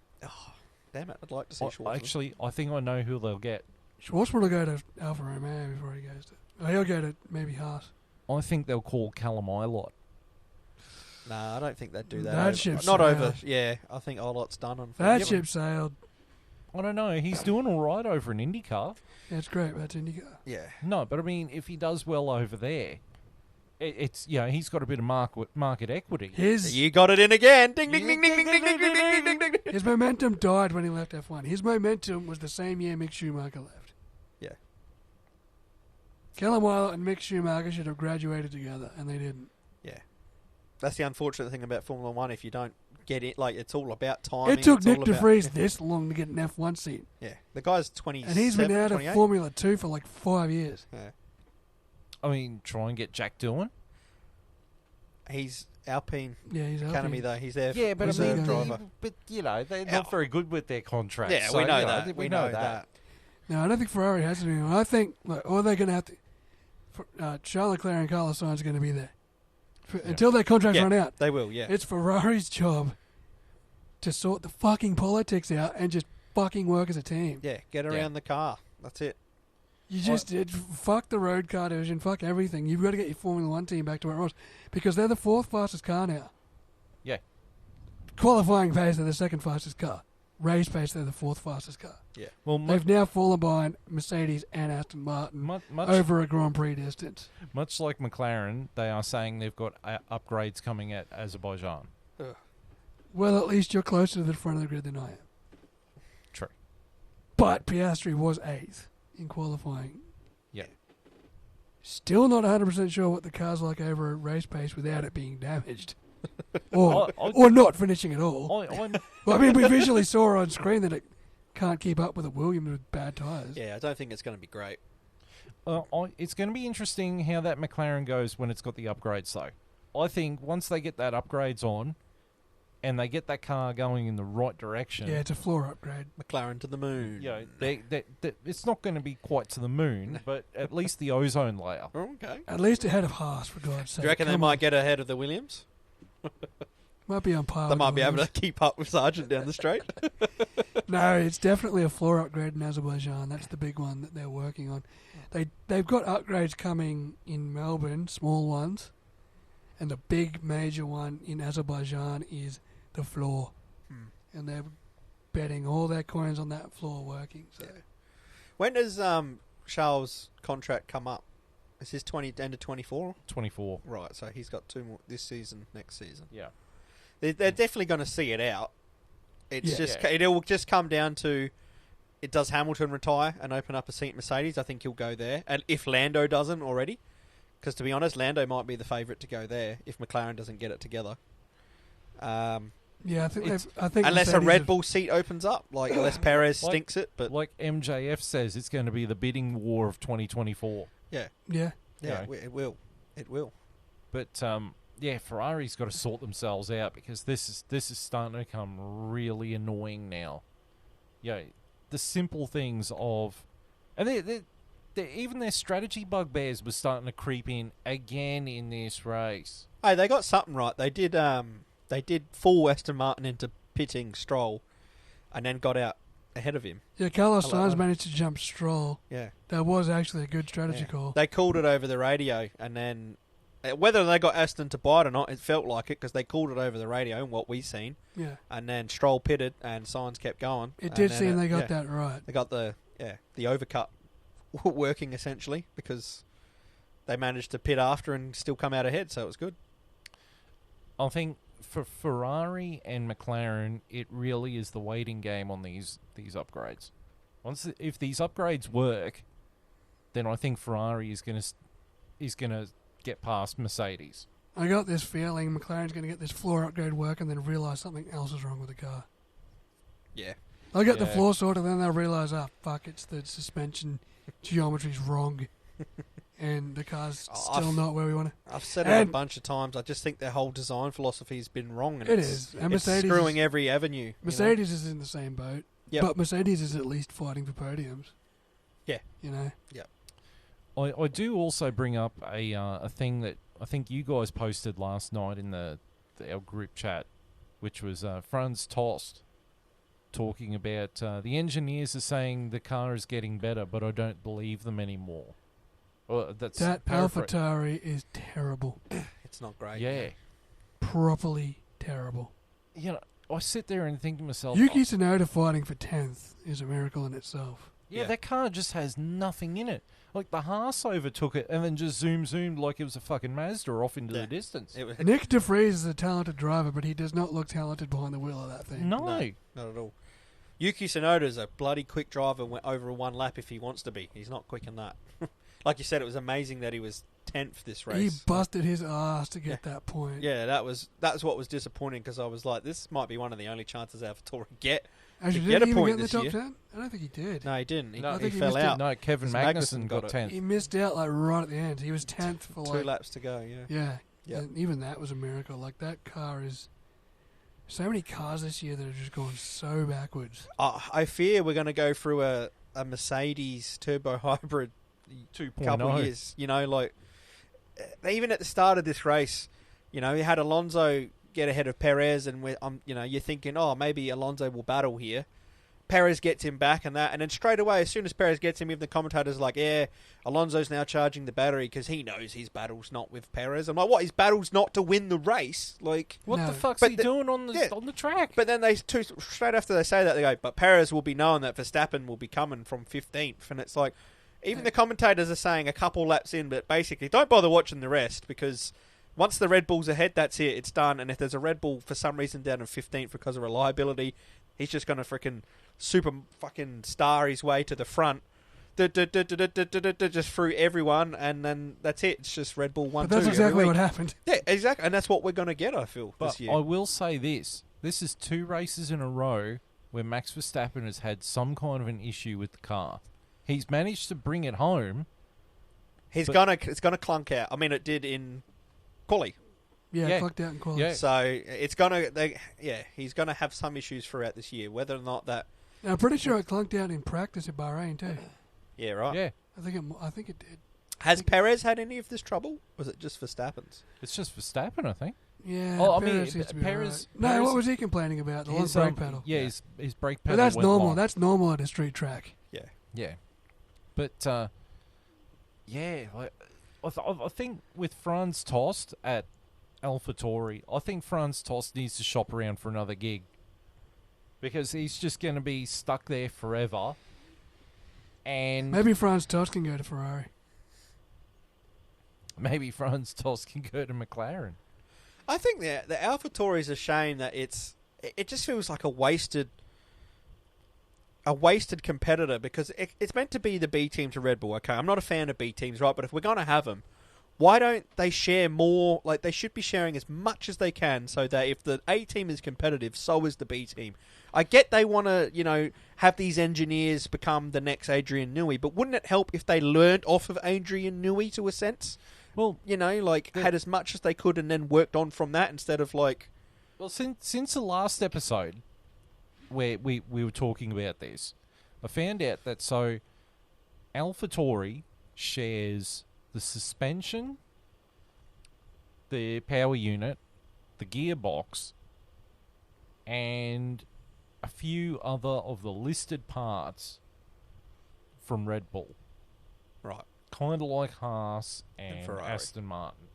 Damn it, I'd like to see Schwartzman. Actually, I think I know who they'll get. Schwartzman will go to Alfa Romeo before he goes to. Oh, he'll go to maybe Haas. I think they'll call Callum Ilott. Nah, I don't think they'd do that. That over. ship's Not sailed. over. Yeah, I think Olot's done on. That ship sailed. I don't know. He's doing all right over in IndyCar. Yeah, it's great. That's IndyCar. Yeah. No, but I mean, if he does well over there, it's he's got a bit of market equity. You got it in again. Ding, ding, ding, ding, ding, ding, ding, ding, ding, ding, ding, ding. His momentum died when he left F1. His momentum was the same year Mick Schumacher left. Yeah. Callum Ilott and Mick Schumacher should have graduated together, and they didn't. Yeah. That's the unfortunate thing about Formula One. If you don't get it, like it's all about timing. It took it's all Nick de about- Vries this long to get an F1 seat, Yeah, the guy's 20, and he's been out of 28. Formula 2 for like 5 years. Yeah. I mean, try and get Jack Doohan. He's Alpine Yeah, he's Academy Alpine. though. He's their Yeah, but I reserve mean, driver. but they're Yeah. not very good with their contracts. Yeah, so, we know you that. We know that. No, I don't think Ferrari has anyone. I think, like, or they're going to have to. Charles Leclerc and Carlos Sainz are going to be there until their contracts Yeah, run out. they will. Yeah. It's Ferrari's job to sort the fucking politics out and just fucking work as a team. Yeah, get around the car. That's it. You just fuck the road car division, fuck everything. You've got to get your Formula One team back to where it was because they're the 4th fastest car now. Yeah. Qualifying pace, they're the 2nd fastest car. Race pace, they're the 4th fastest car. Yeah. Well, They've now fallen behind Mercedes and Aston Martin much over a Grand Prix distance. much like McLaren, they are saying they've got upgrades coming at Azerbaijan. Well, at least you're closer to the front of the grid than I am. True. But Piastri was 8th in qualifying. Yeah. Still not 100% sure what the car's like over a race pace without it being damaged. or not finishing at all. Well, I mean, we visually saw on screen that it can't keep up with a Williams with bad tyres. Yeah, I don't think it's going to be great. It's going to be interesting how that McLaren goes when it's got the upgrades, though. I think once they get that upgrades on, and they get that car going in the right direction. Yeah, it's a floor upgrade. McLaren to the moon. You know, it's not going to be quite to the moon, but at least the ozone layer. Okay. At least ahead of Haas, for God's sake. Do you reckon they Come might on. get ahead of the Williams? Might be on par. They with might be able to Williams. keep up with Sargent down the straight. No, it's definitely a floor upgrade in Azerbaijan. That's the big one that they're working on. They've got upgrades coming in Melbourne, small ones, and the big major one in Azerbaijan is the floor, and they're betting all their coins on that floor working. So When does Charles' contract come up Is his end of 24? 24. Right, so he's got 2 more this season, next season. Yeah. They're definitely going to see it out. It'll just come down to, does Hamilton retire and open up a seat Mercedes? I think he'll go there. And if Lando doesn't already, because to be honest, Lando might be the favourite to go there if McLaren doesn't get it together. Yeah, I think unless a Mercedes Red Bull seat opens up, like unless Perez stinks it. But like MJF says, it's going to be the bidding war of 2024. Yeah. It will. But Ferrari's got to sort themselves out because this is starting to become really annoying now. Yeah, the simple things of, and even their strategy bugbears were starting to creep in again in this race. Hey, they got something right. They did fool Aston Martin into pitting Stroll, and then got out ahead of him. Yeah, Carlos Sainz managed to jump Stroll. Yeah, that was actually a good strategy call. They called it over the radio, and then whether they got Aston to bite or not, it felt like it because they called it over the radio and what we seen. Yeah, and then Stroll pitted, and Sainz kept going. It did seem they got that right. They got the overcut working essentially because they managed to pit after and still come out ahead, so it was good. I think for Ferrari and McLaren, it really is the waiting game on these upgrades. If these upgrades work, then I think Ferrari is gonna get past Mercedes. I got this feeling McLaren's going to get this floor upgrade work and then realise something else is wrong with the car. Yeah. They'll get the floor sorted, then they'll realise, fuck, it's the suspension geometry's wrong. And the car's still not where we want it. I've said it a bunch of times. I just think their whole design philosophy has been wrong. And it is. And Mercedes it's screwing every avenue. Mercedes is in the same boat. Yep. But Mercedes is at least fighting for podiums. Yeah. You know? Yep. I do also bring up a thing that I think you guys posted last night in our group chat, which was Franz Tost talking about the engineers are saying the car is getting better, but I don't believe them anymore. Well, that AlphaTauri is terrible. It's not great. Yeah. Properly terrible. You know, I sit there and think to myself, Yuki Tsunoda fighting for 10th is a miracle in itself. Yeah, that car just has nothing in it. Like, the Haas overtook it and then just zoomed like it was a fucking Mazda off into the distance. Nick De Vries is a talented driver, but he does not look talented behind the wheel of that thing. No. Not at all. Yuki Tsunoda is a bloody quick driver over one lap if he wants to be. He's not quick in that. Like you said, it was amazing that he was 10th this race. He busted his ass to get that point. Yeah, that's what was disappointing because I was like, this might be one of the only chances AlphaTauri get Actually, to get a he point even this get in the year. top 10? I don't think he did. No, he didn't. I He think he fell missed out. No, Kevin Magnussen got 10th. He missed out like right at the end. He was 10th for 2 laps to go, Yeah. Yep. And even that was a miracle. Like, that car is... So many cars this year that are just going so backwards. I fear we're going to go through a Mercedes turbo hybrid 2.0. couple of years. You know, like, even at the start of this race, you know, you had Alonso get ahead of Perez, and you're thinking, oh, maybe Alonso will battle here. Perez gets him back and that, and then straight away, as soon as Perez gets him, even the commentator's like, yeah, Alonso's now charging the battery because he knows his battle's not with Perez. I'm like, what? His battle's not to win the race? Like, what the fuck's he doing on the track? But then straight after they say that, they go, but Perez will be knowing that Verstappen will be coming from 15th, and it's like, even the commentators are saying a couple laps in, but basically, don't bother watching the rest because once the Red Bull's ahead, that's it, it's done. And if there's a Red Bull for some reason down in 15th because of reliability, he's just going to freaking super fucking star his way to the front, just through everyone, and then that's it. It's just Red Bull 1-2. But that's exactly what happened. Yeah, exactly, and that's what we're going to get, I feel, but this year. I will say this. This is 2 races in a row where Max Verstappen has had some kind of an issue with the car. He's managed to bring it home. It's gonna clunk out. I mean, it did in quali. Yeah, clunked out in quality. Yeah. So he's gonna have some issues throughout this year. Whether or not that, I'm pretty sure it clunked out in practice at Bahrain too. Yeah, right. Yeah, I think it did. Has Perez had any of this trouble? Or was it just Verstappen's? it's just Verstappen, I think. Yeah, Oh, I Perez mean, seems to be Perez- right. No, Perez- what was he complaining about? The long His, brake pedal. Yeah, his brake But pedal. that's went normal. long. That's normal at a street track. Yeah. Yeah, but I think with Franz Tost at AlphaTauri, I think Franz Tost needs to shop around for another gig because he's just going to be stuck there forever. And Maybe Franz Tost can go to Ferrari. Maybe Franz Tost can go to McLaren. I think the AlphaTauri is a shame that it just feels like a wasted competitor because it's meant to be the B team to Red Bull. Okay, I'm not a fan of B teams, right? But if we're going to have them, why don't they share more? Like, they should be sharing as much as they can so that if the A team is competitive, so is the B team. I get they want to, have these engineers become the next Adrian Newey, but wouldn't it help if they learned off of Adrian Newey to a sense? Well, Had as much as they could and then worked on from that instead of like... Well, since the last episode where we were talking about this, I found out that AlphaTauri shares the suspension, the power unit, the gearbox, and a few other of the listed parts from Red Bull. Right. Kind of like Haas and Ferrari. Aston Martin.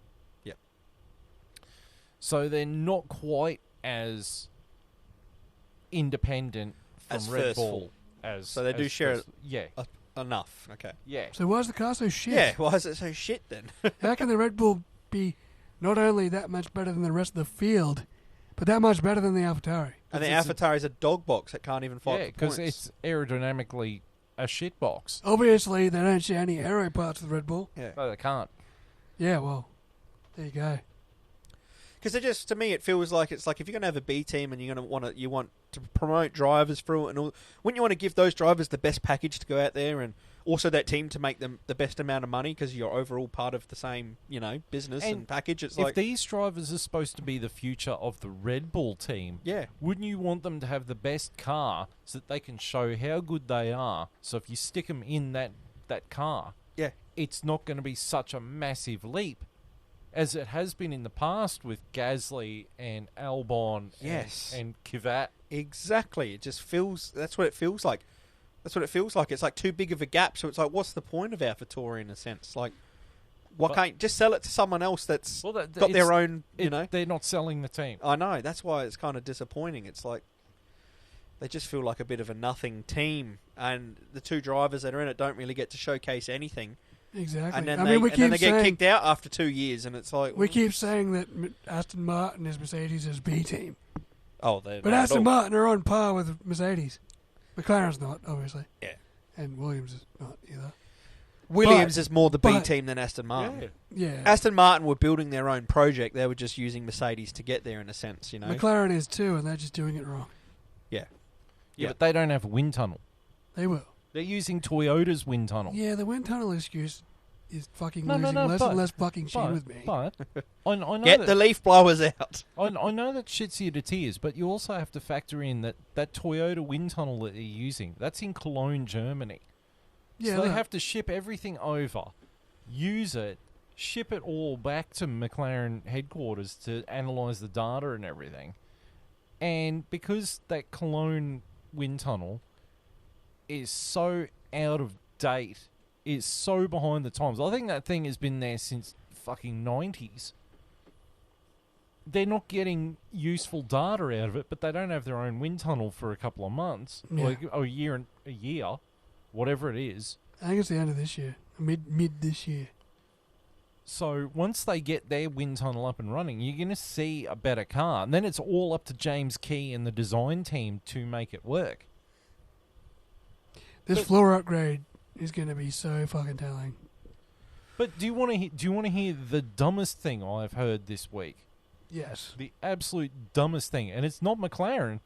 Yep. So they're not quite as independent from As Red Firstful. Bull as... So they do as share First- Yeah. Enough. Okay. Yeah. So why is the car so shit? Yeah, why is it so shit then? How can the Red Bull be not only that much better than the rest of the field, but that much better than the AlphaTauri? And the It's a- AlphaTauri is a dog box that can't even fight Yeah, for because points. it's aerodynamically a shit box. Obviously, they don't share any aero parts with Red Bull. Yeah. No, they can't. Yeah, well, there you go. Because it just, to me, it feels like it's like if you're going to have a B team and you want to promote drivers through it and all, wouldn't you want to give those drivers the best package to go out there and also that team to make them the best amount of money because you're overall part of the same, business and package? It's If like, these drivers are supposed to be the future of the Red Bull team, yeah, wouldn't you want them to have the best car so that they can show how good they are? So if you stick them in that car, yeah, it's not going to be such a massive leap as it has been in the past with Gasly and Albon Yes. and Kvyat. exactly. It just feels, that's what it feels like. That's what it feels like. It's like too big of a gap. So it's like, what's the point of AlphaTauri in a sense? Like, why can't you just sell it to someone else that's got their own, They're not selling the team. I know. That's why it's kind of disappointing. It's like they just feel like a bit of a nothing team, and the two drivers that are in it don't really get to showcase anything. Exactly. And then, I mean, we keep they saying get kicked out after 2 years, and it's like... we keep saying that Aston Martin is Mercedes' B team, Oh, they're but not at Aston all. Martin are on par with Mercedes. McLaren's not, obviously. Yeah. And Williams is not either. Williams is more the B but- team than Aston Martin. Yeah. Aston Martin were building their own project. They were just using Mercedes to get there, in a sense, McLaren is too, and they're just doing it wrong. Yeah. Yeah, but they don't have a wind tunnel. They will. They're using Toyota's wind tunnel. Yeah, the wind tunnel excuse is fucking No, losing less but- and less fucking shit with me. But I know Get that, the leaf blowers out. I know that shits you to tears, but you also have to factor in that Toyota wind tunnel that they're using, that's in Cologne, Germany. Yeah, So they look, have to ship everything over, use it, ship it all back to McLaren headquarters to analyse the data and everything. And because that Cologne wind tunnel is so out of date, is so behind the times. I think that thing has been there since fucking 90s. They're not getting useful data out of it, but they don't have their own wind tunnel for a couple of months, Yeah. like a year, whatever it is. I think it's the end of this year, mid this year. So once they get their wind tunnel up and running, you're going to see a better car. And then it's all up to James Key and the design team to make it work. This floor upgrade is going to be so fucking telling. But do you want to hear the dumbest thing I've heard this week? Yes. The absolute dumbest thing. And it's not McLaren.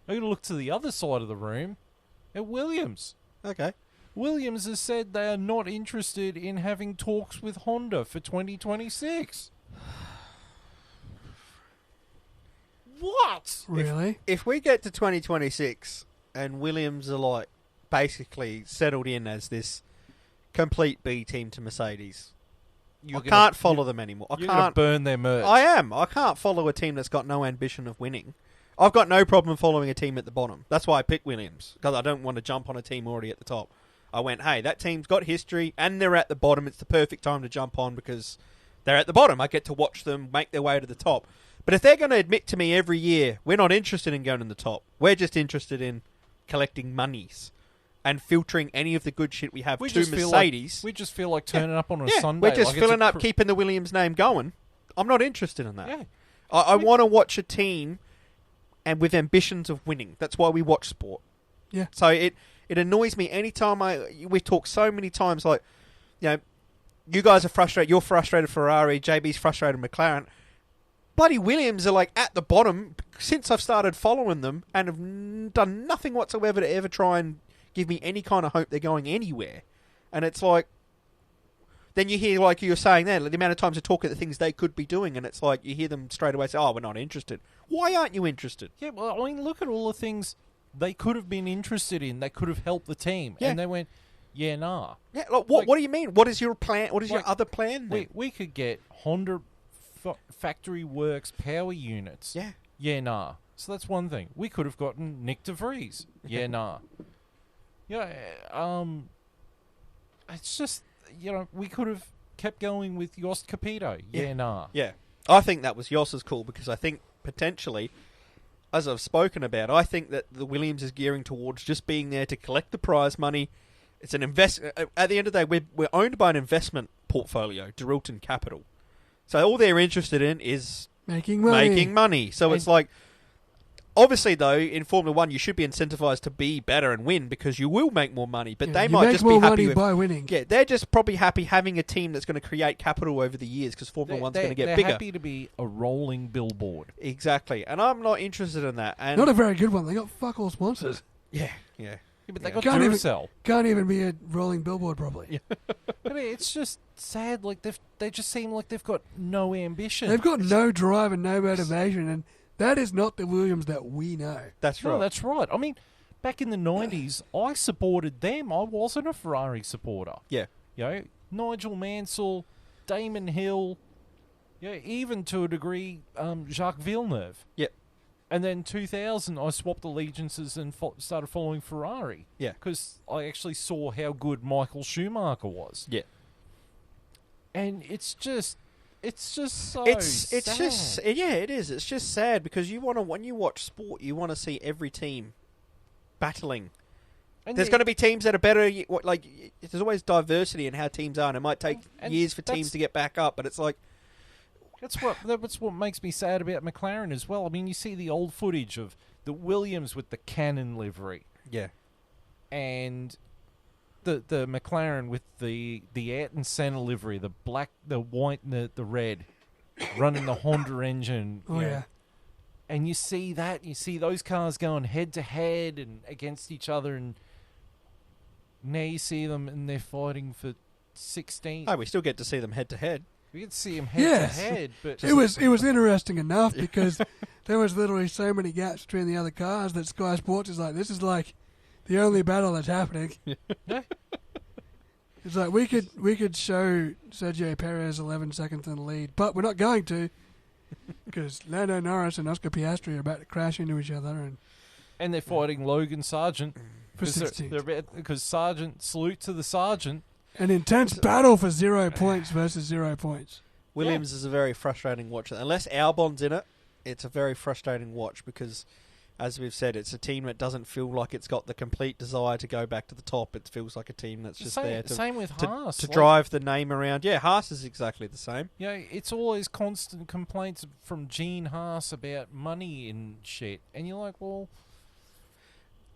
I'm going to look to the other side of the room at Williams. Okay. Williams has said they are not interested in having talks with Honda for 2026. What? Really? If we get to 2026 and Williams are like basically settled in as this complete B team to Mercedes, I can't follow them anymore. I You're going to can't. burn their merch. I am. I can't follow a team that's got no ambition of winning. I've got no problem following a team at the bottom. That's why I picked Williams, because I don't want to jump on a team already at the top. I went, hey, that team's got history and they're at the bottom. It's the perfect time to jump on because they're at the bottom. I get to watch them make their way to the top. But if they're going to admit to me every year, we're not interested in going in the top. We're just interested in collecting monies. and filtering any of the good shit we have to feel Mercedes. we just feel like turning up on a Yeah, Sunday. we're just like filling up, keeping the Williams name going. I'm not interested in that. Yeah. I want to watch a team and with ambitions of winning. That's why we watch sport. Yeah. So it annoys me anytime we talk so many times like, you guys are frustrated. You're frustrated Ferrari. JB's frustrated McLaren. Bloody Williams are like at the bottom since I've started following them and have done nothing whatsoever to ever try and give me any kind of hope they're going anywhere. And it's like, then you hear, like you were saying there, like the amount of times they talk at the things they could be doing, and it's like you hear them straight away say, "Oh, we're not interested." Why aren't you interested? Yeah, well, I mean, look at all the things they could have been interested in. They could have helped the team, Yeah. and they went, "Yeah, nah." Yeah, what do you mean? What is your plan? What is your other plan? Then? We could get Honda factory works power units. Yeah. Yeah, nah. So that's one thing. We could have gotten Nick DeVries. Yeah, nah. Yeah, it's just, we could have kept going with Jost Capito. Yeah, nah. Yeah. I think that was Yoss's call because I think potentially, as I've spoken about, I think that the Williams is gearing towards just being there to collect the prize money. It's an at the end of the day, we're owned by an investment portfolio, Derulton Capital. So all they're interested in is making money. So it's like, obviously though, in Formula One, you should be incentivized to be better and win because you will make more money. But they might just be happy by winning. Yeah, they're just probably happy having a team that's going to create capital over the years because Formula One's going to get bigger. They're happy to be a rolling billboard. Exactly, and I'm not interested in that. And not a very good one. They got fuck all sponsors. Yeah. But they got Can't Duracell. Can't even be a rolling billboard properly. I mean, it's just sad. Like they just seem like they've got no ambition. They've got no drive and no motivation, and that is not the Williams that we know. That's right. No, that's right. I mean, back in the 90s, I supported them. I wasn't a Ferrari supporter. Yeah. Nigel Mansell, Damon Hill, even to a degree, Jacques Villeneuve. Yep. And then 2000, I swapped allegiances and started following Ferrari. Yeah. Because I actually saw how good Michael Schumacher was. Yeah. And it's just so sad. It's just it is. It's just sad because when you watch sport, you want to see every team battling. And there's going to be teams that are better. Like there's always diversity in how teams are, and it might take years for teams to get back up. But it's like that's what makes me sad about McLaren as well. I mean, you see the old footage of the Williams with the cannon livery, and the McLaren with the Ayrton Senna livery, the black, the white, and the red, running the Honda engine. Oh yeah. And you see those cars going head to head and against each other, and now you see them and they're fighting for 16. Oh, we still get to see them head to head. We get to see them head to head, but it was interesting enough because there was literally so many gaps between the other cars that Sky Sports is like, this is like the only battle that's happening. Yeah. It's like we could show Sergio Perez 11 seconds in the lead, but we're not going to because Lando Norris and Oscar Piastri are about to crash into each other, and they're fighting Logan Sargent for 16th. Because Sargent, salute to the Sargent. An intense battle for 0 points versus 0 points. Williams is a very frustrating watch. Unless Albon's in it, it's a very frustrating watch because, as we've said, it's a team that doesn't feel like it's got the complete desire to go back to the top. It feels like a team that's just there to drive the name around. Yeah, Haas is exactly the same. It's always constant complaints from Gene Haas about money and shit. And you're like, well...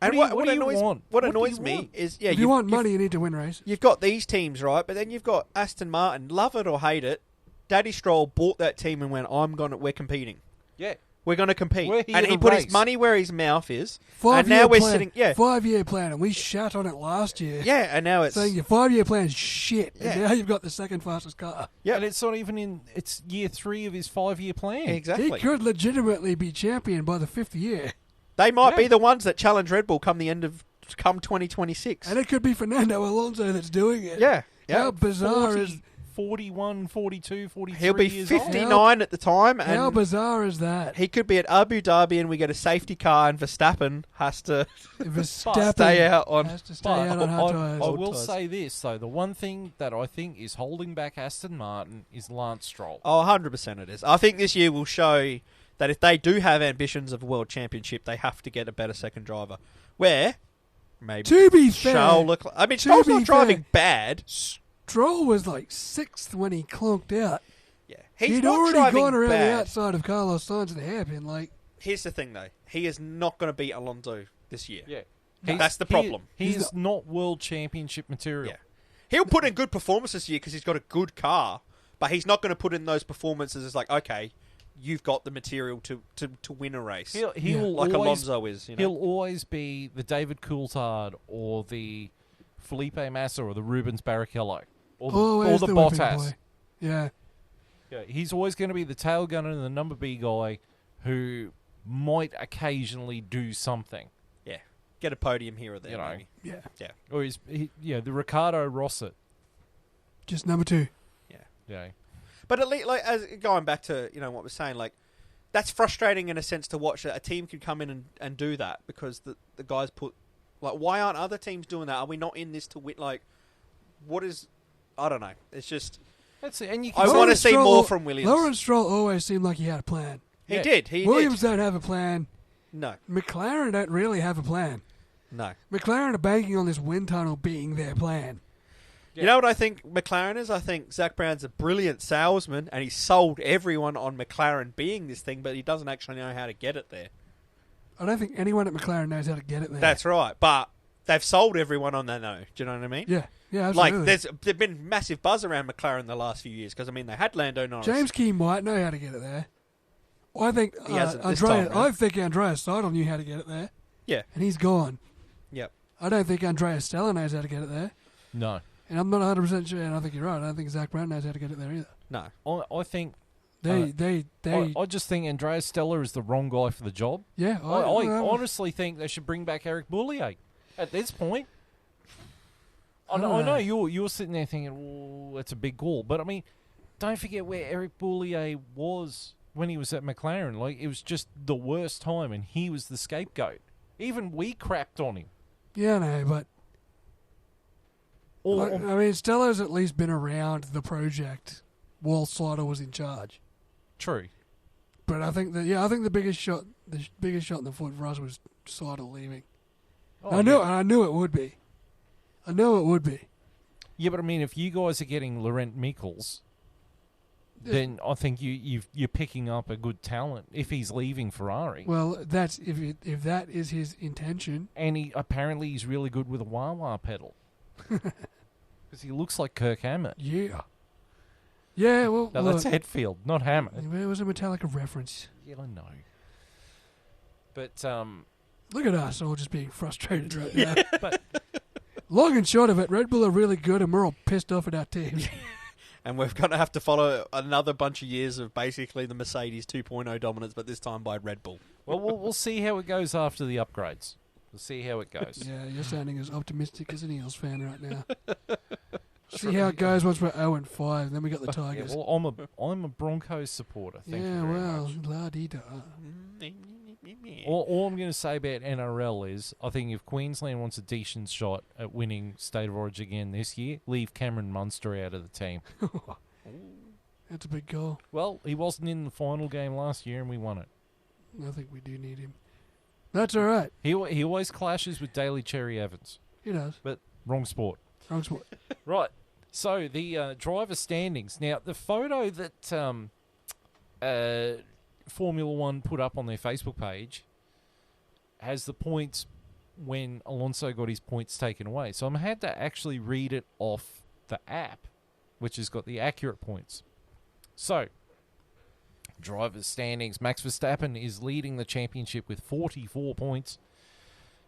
And what annoys me is... if you want money, you need to win races. You've got these teams, right? But then you've got Aston Martin. Love it or hate it, Daddy Stroll bought that team and went, we're competing. Yeah. We're going to compete. And he put his money where his mouth is. 5-year plan. 5-year plan, and we shat on it last year. Yeah, and now it's... saying your 5-year plan is shit, and now you've got the second fastest car. Yeah, and it's not even in... It's year 3 of his 5-year plan. Exactly. He could legitimately be champion by the 5th year. They might be the ones that challenge Red Bull come 2026. And it could be Fernando Alonso that's doing it. Yeah. How bizarre is... 41, 42, 43 He'll be years 59 old. at the time. And how bizarre is that? He could be at Abu Dhabi and we get a safety car and Verstappen has to stay out on hard tyres. I will say this, though. The one thing that I think is holding back Aston Martin is Lance Stroll. Oh, 100% it is. I think this year will show that if they do have ambitions of a world championship, they have to get a better second driver. Where maybe. To be fair, Charles Leclerc. I mean, Charles be not driving fair, bad. Stroll was like 6th when he clunked out. Yeah, He'd not already driving gone around bad. the outside of Carlos Sainz in the hairpin. Like, Here's the thing, though. He is not going to beat Alonso this year. Yeah. That's the problem. He's not world championship material. Yeah. He'll put in good performances this year because he's got a good car, but he's not going to put in those performances as like, okay, you've got the material to win a race. He'll like always, Alonso is. You know? He'll always be the David Coulthard or the Felipe Massa or the Rubens Barrichello or the whipping Bottas. boy. Yeah. Yeah, he's always going to be the tail gunner and the number B guy who might occasionally do something. Yeah. Get a podium here or there, You know. maybe. Yeah. Yeah. Or the Ricardo Rosset. Just number 2. Yeah. Yeah. But at least, like, as going back to what we're saying, like, that's frustrating in a sense to watch that a team can come in and do that because the guys put, like, why aren't other teams doing that? Are we not in this to win? Like, what is? I don't know. It's just. That's it. And you I can want to see more from Williams. Lawrence Stroll always seemed like he had a plan. He did. Williams don't have a plan. No. McLaren don't really have a plan. No. McLaren are banking on this wind tunnel being their plan. Yeah. You know what I think McLaren is? I think Zach Brown's a brilliant salesman, and he sold everyone on McLaren being this thing, but he doesn't actually know how to get it there. I don't think anyone at McLaren knows how to get it there. That's right, but they've sold everyone on that. No, do you know what I mean? Yeah, absolutely. Like, there's been massive buzz around McLaren the last few years because I mean they had Lando Norris. James Key might know how to get it there. I think He hasn't this time round. I think Andreas Seidel knew how to get it there, Yeah. and he's gone. Yep. I don't think Andreas Stella knows how to get it there, No. and I'm not 100% sure. And I think you're right. I don't think Zach Brown knows how to get it there either. No. I think. They. I just think Andreas Stella is the wrong guy for the job. Yeah. I honestly think they should bring back Eric Boullier at this point. I know you're sitting there thinking, "Oh, that's a big call," but I mean, don't forget where Eric Boullier was when he was at McLaren. Like, it was just the worst time, and he was the scapegoat. Even we crapped on him. Yeah, no, but I mean, Stella's at least been around the project while Slaughter was in charge. True. But I think the biggest shot in the foot for us was Slaughter leaving. Oh, I knew it would be. I know it would be. Yeah, but I mean, if you guys are getting Laurent Michels, then I think you're picking up a good talent if he's leaving Ferrari. Well, that's if that is his intention. And he's really good with a wah-wah pedal. Because he looks like Kirk Hammett. Yeah. Yeah, well, No, that's Hetfield, not Hammett. It was a Metallica reference. Yeah, I know. But, Look at us all just being frustrated right now. But long and short of it, Red Bull are really good, and we're all pissed off at our teams. And we're going to have to follow another bunch of years of basically the Mercedes 2.0 dominance, but this time by Red Bull. well, we'll see how it goes after the upgrades. We'll see how it goes. Yeah, you're sounding as optimistic as an Eels fan right now. See how it goes once we're 0-5, then we got the Tigers. Yeah, well, I'm a Broncos supporter. Thank you very much. la-dee-da. All I'm going to say about NRL is I think if Queensland wants a decent shot at winning State of Origin again this year, leave Cameron Munster out of the team. That's a big goal. Well, he wasn't in the final game last year and we won it. I think we do need him. That's all right. He always clashes with Daly Cherry Evans, He does. but wrong sport. Wrong sport. Right. So the driver standings. Now, the photo that Formula One put up on their Facebook page has the points when Alonso got his points taken away. So I'm had to actually read it off the app, which has got the accurate points. So, drivers' standings. Max Verstappen is leading the championship with 44 points.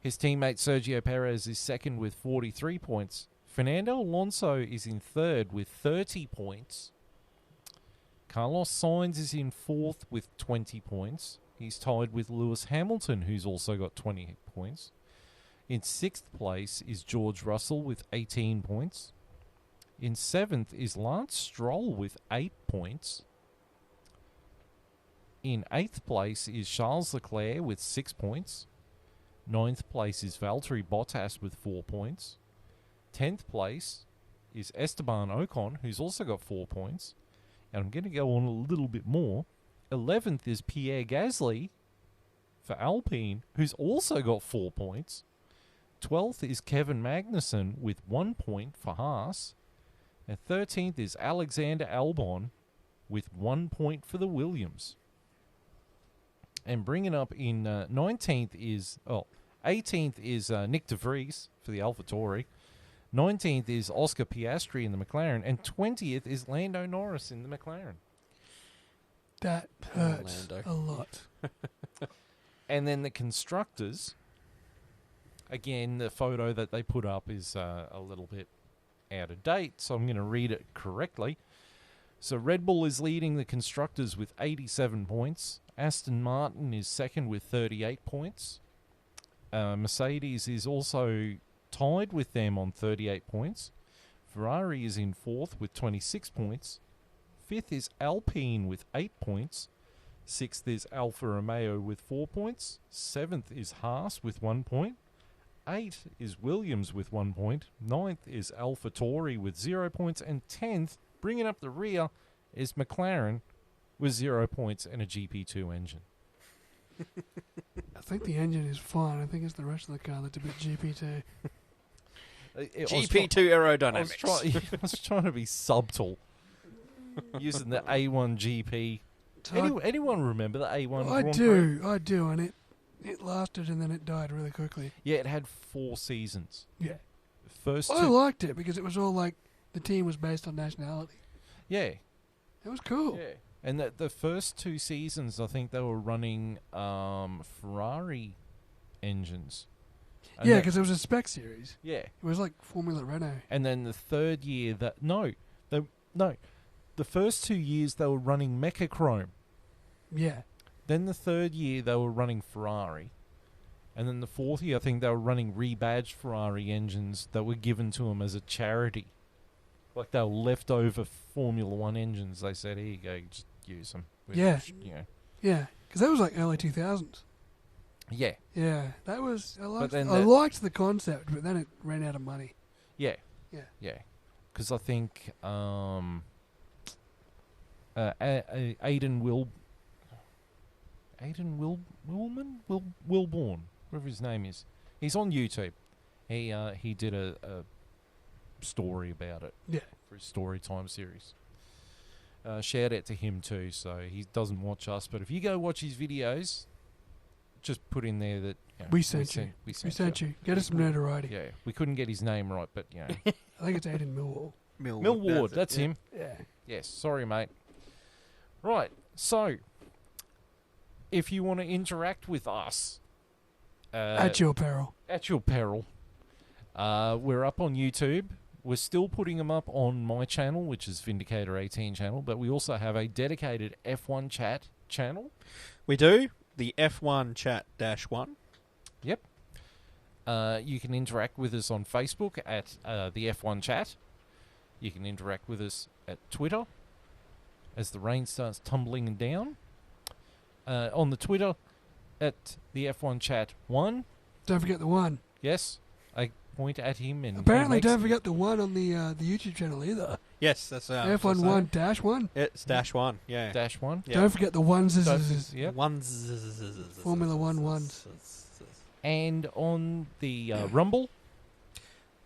His teammate Sergio Perez is second with 43 points. Fernando Alonso is in third with 30 points. Carlos Sainz is in fourth with 20 points. He's tied with Lewis Hamilton, who's also got 20 points. In sixth place is George Russell with 18 points. In seventh is Lance Stroll with 8 points. In eighth place is Charles Leclerc with 6 points. Ninth place is Valtteri Bottas with 4 points. 10th place is Esteban Ocon, who's also got 4 points. And I'm going to go on a little bit more. 11th is Pierre Gasly for Alpine, who's also got 4 points. 12th is Kevin Magnussen with 1 point for Haas. And 13th is Alexander Albon with 1 point for the Williams. And bringing up in 18th is Nick De Vries for the AlphaTauri. 19th is Oscar Piastri in the McLaren. And 20th is Lando Norris in the McLaren. That hurts Lando. a lot. And then the constructors, again, the photo that they put up is a little bit out of date, so I'm going to read it correctly. So Red Bull is leading the constructors with 87 points. Aston Martin is second with 38 points. Mercedes is also tied with them on 38 points. Ferrari is in fourth with 26 points. Fifth is Alpine with 8 points. Sixth is Alfa Romeo with 4 points. Seventh is Haas with 1 point. 8 is Williams with 1 point. 9th is AlphaTauri with 0 points. And 10th, bringing up the rear, is McLaren with 0 points and a GP2 engine. I think the engine is fine. I think it's the rest of the car that's a bit GP2. GP2 aerodynamics. I was trying to be subtle. Using the A1 GP. Anyone remember the A1 I Grand do, Prix? I do, and it lasted and then it died really quickly. Yeah, it had 4 seasons. Yeah. First I two, liked it because it was all like the team was based on nationality. yeah, It was cool. yeah. And the first 2 seasons, I think they were running Ferrari engines. And Yeah, that- because it was a spec series. yeah. It was like Formula Renault. And then the third year the first 2 years they were running Mechachrome. Yeah. Then the third year they were running Ferrari. And then the fourth year I think they were running rebadged Ferrari engines that were given to them as a charity. Like they were leftover Formula One engines. They said, here you go, just use them. Yeah. You know. Yeah, because that was like early 2000s. Yeah. Yeah, that was. I liked, then I that- liked the concept, but then it ran out of money. Yeah. Yeah. Yeah. Because I think Wilborn, whatever his name is. He's on YouTube. He did a story about it. Yeah. For his story time series. Shout out to him too. So he doesn't watch us, but if you go watch his videos, just put in there that We sent you. We We sent you. Get us some notoriety. Yeah, we couldn't get his name right, but I think it's Aiden Millwall. Millward, that's it, yeah. him. Yeah. Yes, sorry, mate. Right, so if you want to interact with us At your peril. we're up on YouTube. We're still putting them up on my channel, which is Vindicator 18 channel, but we also have a dedicated F1 chat channel. We do. The F1 chat -1. Yep. You can interact with us on Facebook at the F1 chat. You can interact with us at Twitter as the rain starts tumbling down. On the Twitter at the F1 chat 1. Don't forget the one. Yes, I point at him and Apparently, he makes- don't forget the one on the YouTube channel either. Yes, that's F1 1-1. It's -1. Yeah. -1. Yeah. Don't forget the ones. Yep. Formula 1 ones. And on the Rumble,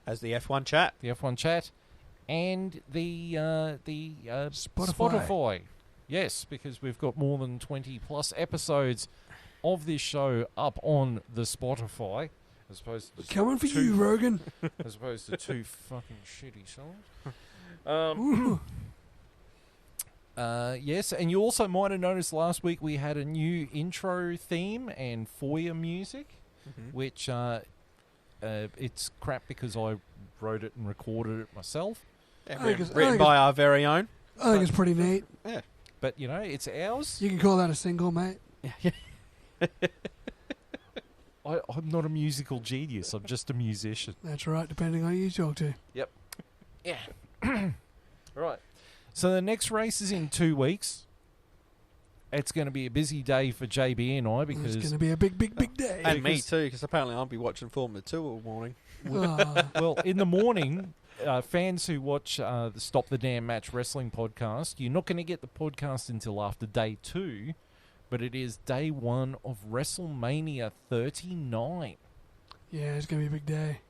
As the F1 chat. the F1 chat, and the Spotify. Yes, because we've got more than 20 plus episodes of this show up on the Spotify, as opposed to Coming for two- you, Rogan. as opposed to 2 fucking shitty songs. Ooh. Yes, and you also might have noticed last week we had a new intro theme and foyer music, which it's crap because I wrote it and recorded it myself. Yeah, I think it's- I written think by our very own. I think it's pretty neat. But, you know, it's ours. You can call that a single, mate. I'm not a musical genius. I'm just a musician. That's right, depending on who you talk to. Yeah. Right. So the next race is in 2 weeks. It's going to be a busy day for JB and I It's because going to be a big, big, big day. And me Because- too, because apparently I'll be watching Formula 2 all morning. well, in the morning, fans who watch the Stop the Damn Match Wrestling podcast, you're not going to get the podcast until after day 2, but it is day 1 of WrestleMania 39. Yeah, it's going to be a big day.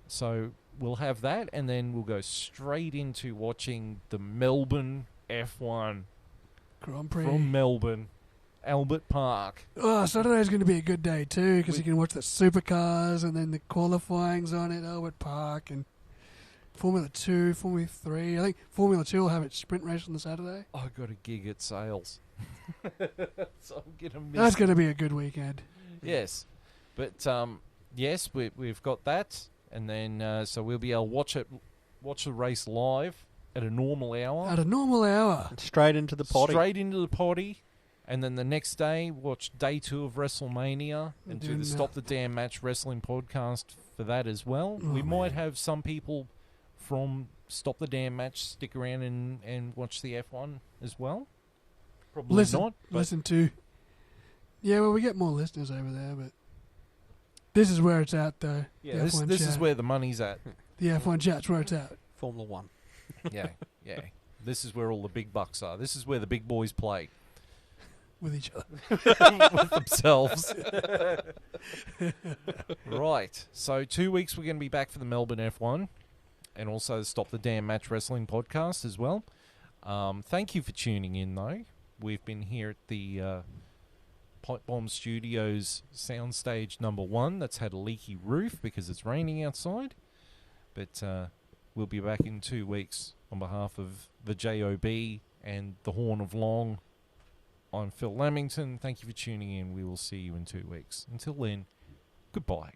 So we'll have that, and then we'll go straight into watching the Melbourne F1 Grand Prix. from Melbourne, Albert Park. Oh, Saturday's going to be a good day too because We- you can watch the supercars and then the qualifyings on at Albert Park and Formula 2, Formula 3. I think Formula 2 will have its sprint race on the Saturday. I got a gig at Sales, so I'm gonna miss. That's going to be a good weekend. Yes, but yes, we've got that, and then so we'll be able to watch the race live at a normal hour, At a normal hour. Straight into the potty. straight into the potty, and then the next day watch day 2 of WrestleMania and do Doing the that. Stop the Damn Match Wrestling podcast for that as well. Oh, we might man. have some people from Stop the Damn Match stick around and watch the F1 as well. Probably Listen, not. But listen to. Yeah, well, we get more listeners over there, but this is where it's at, though. yeah, the this F1 is chat. where the money's at. The F1 chat's where it's at. Formula 1. Yeah, yeah. This is where all the big bucks are. This is where the big boys play With each other. with themselves. Right. So 2 weeks we're going to be back for the Melbourne F1 and also the Stop the Damn Match Wrestling podcast as well. Thank you for tuning in, though. We've been here at the Pipe Bomb Studios soundstage number 1 that's had a leaky roof because it's raining outside. But we'll be back in 2 weeks on behalf of the JOB and the Horn of Long. I'm Phil Lamington. Thank you for tuning in. We will see you in 2 weeks. Until then, goodbye.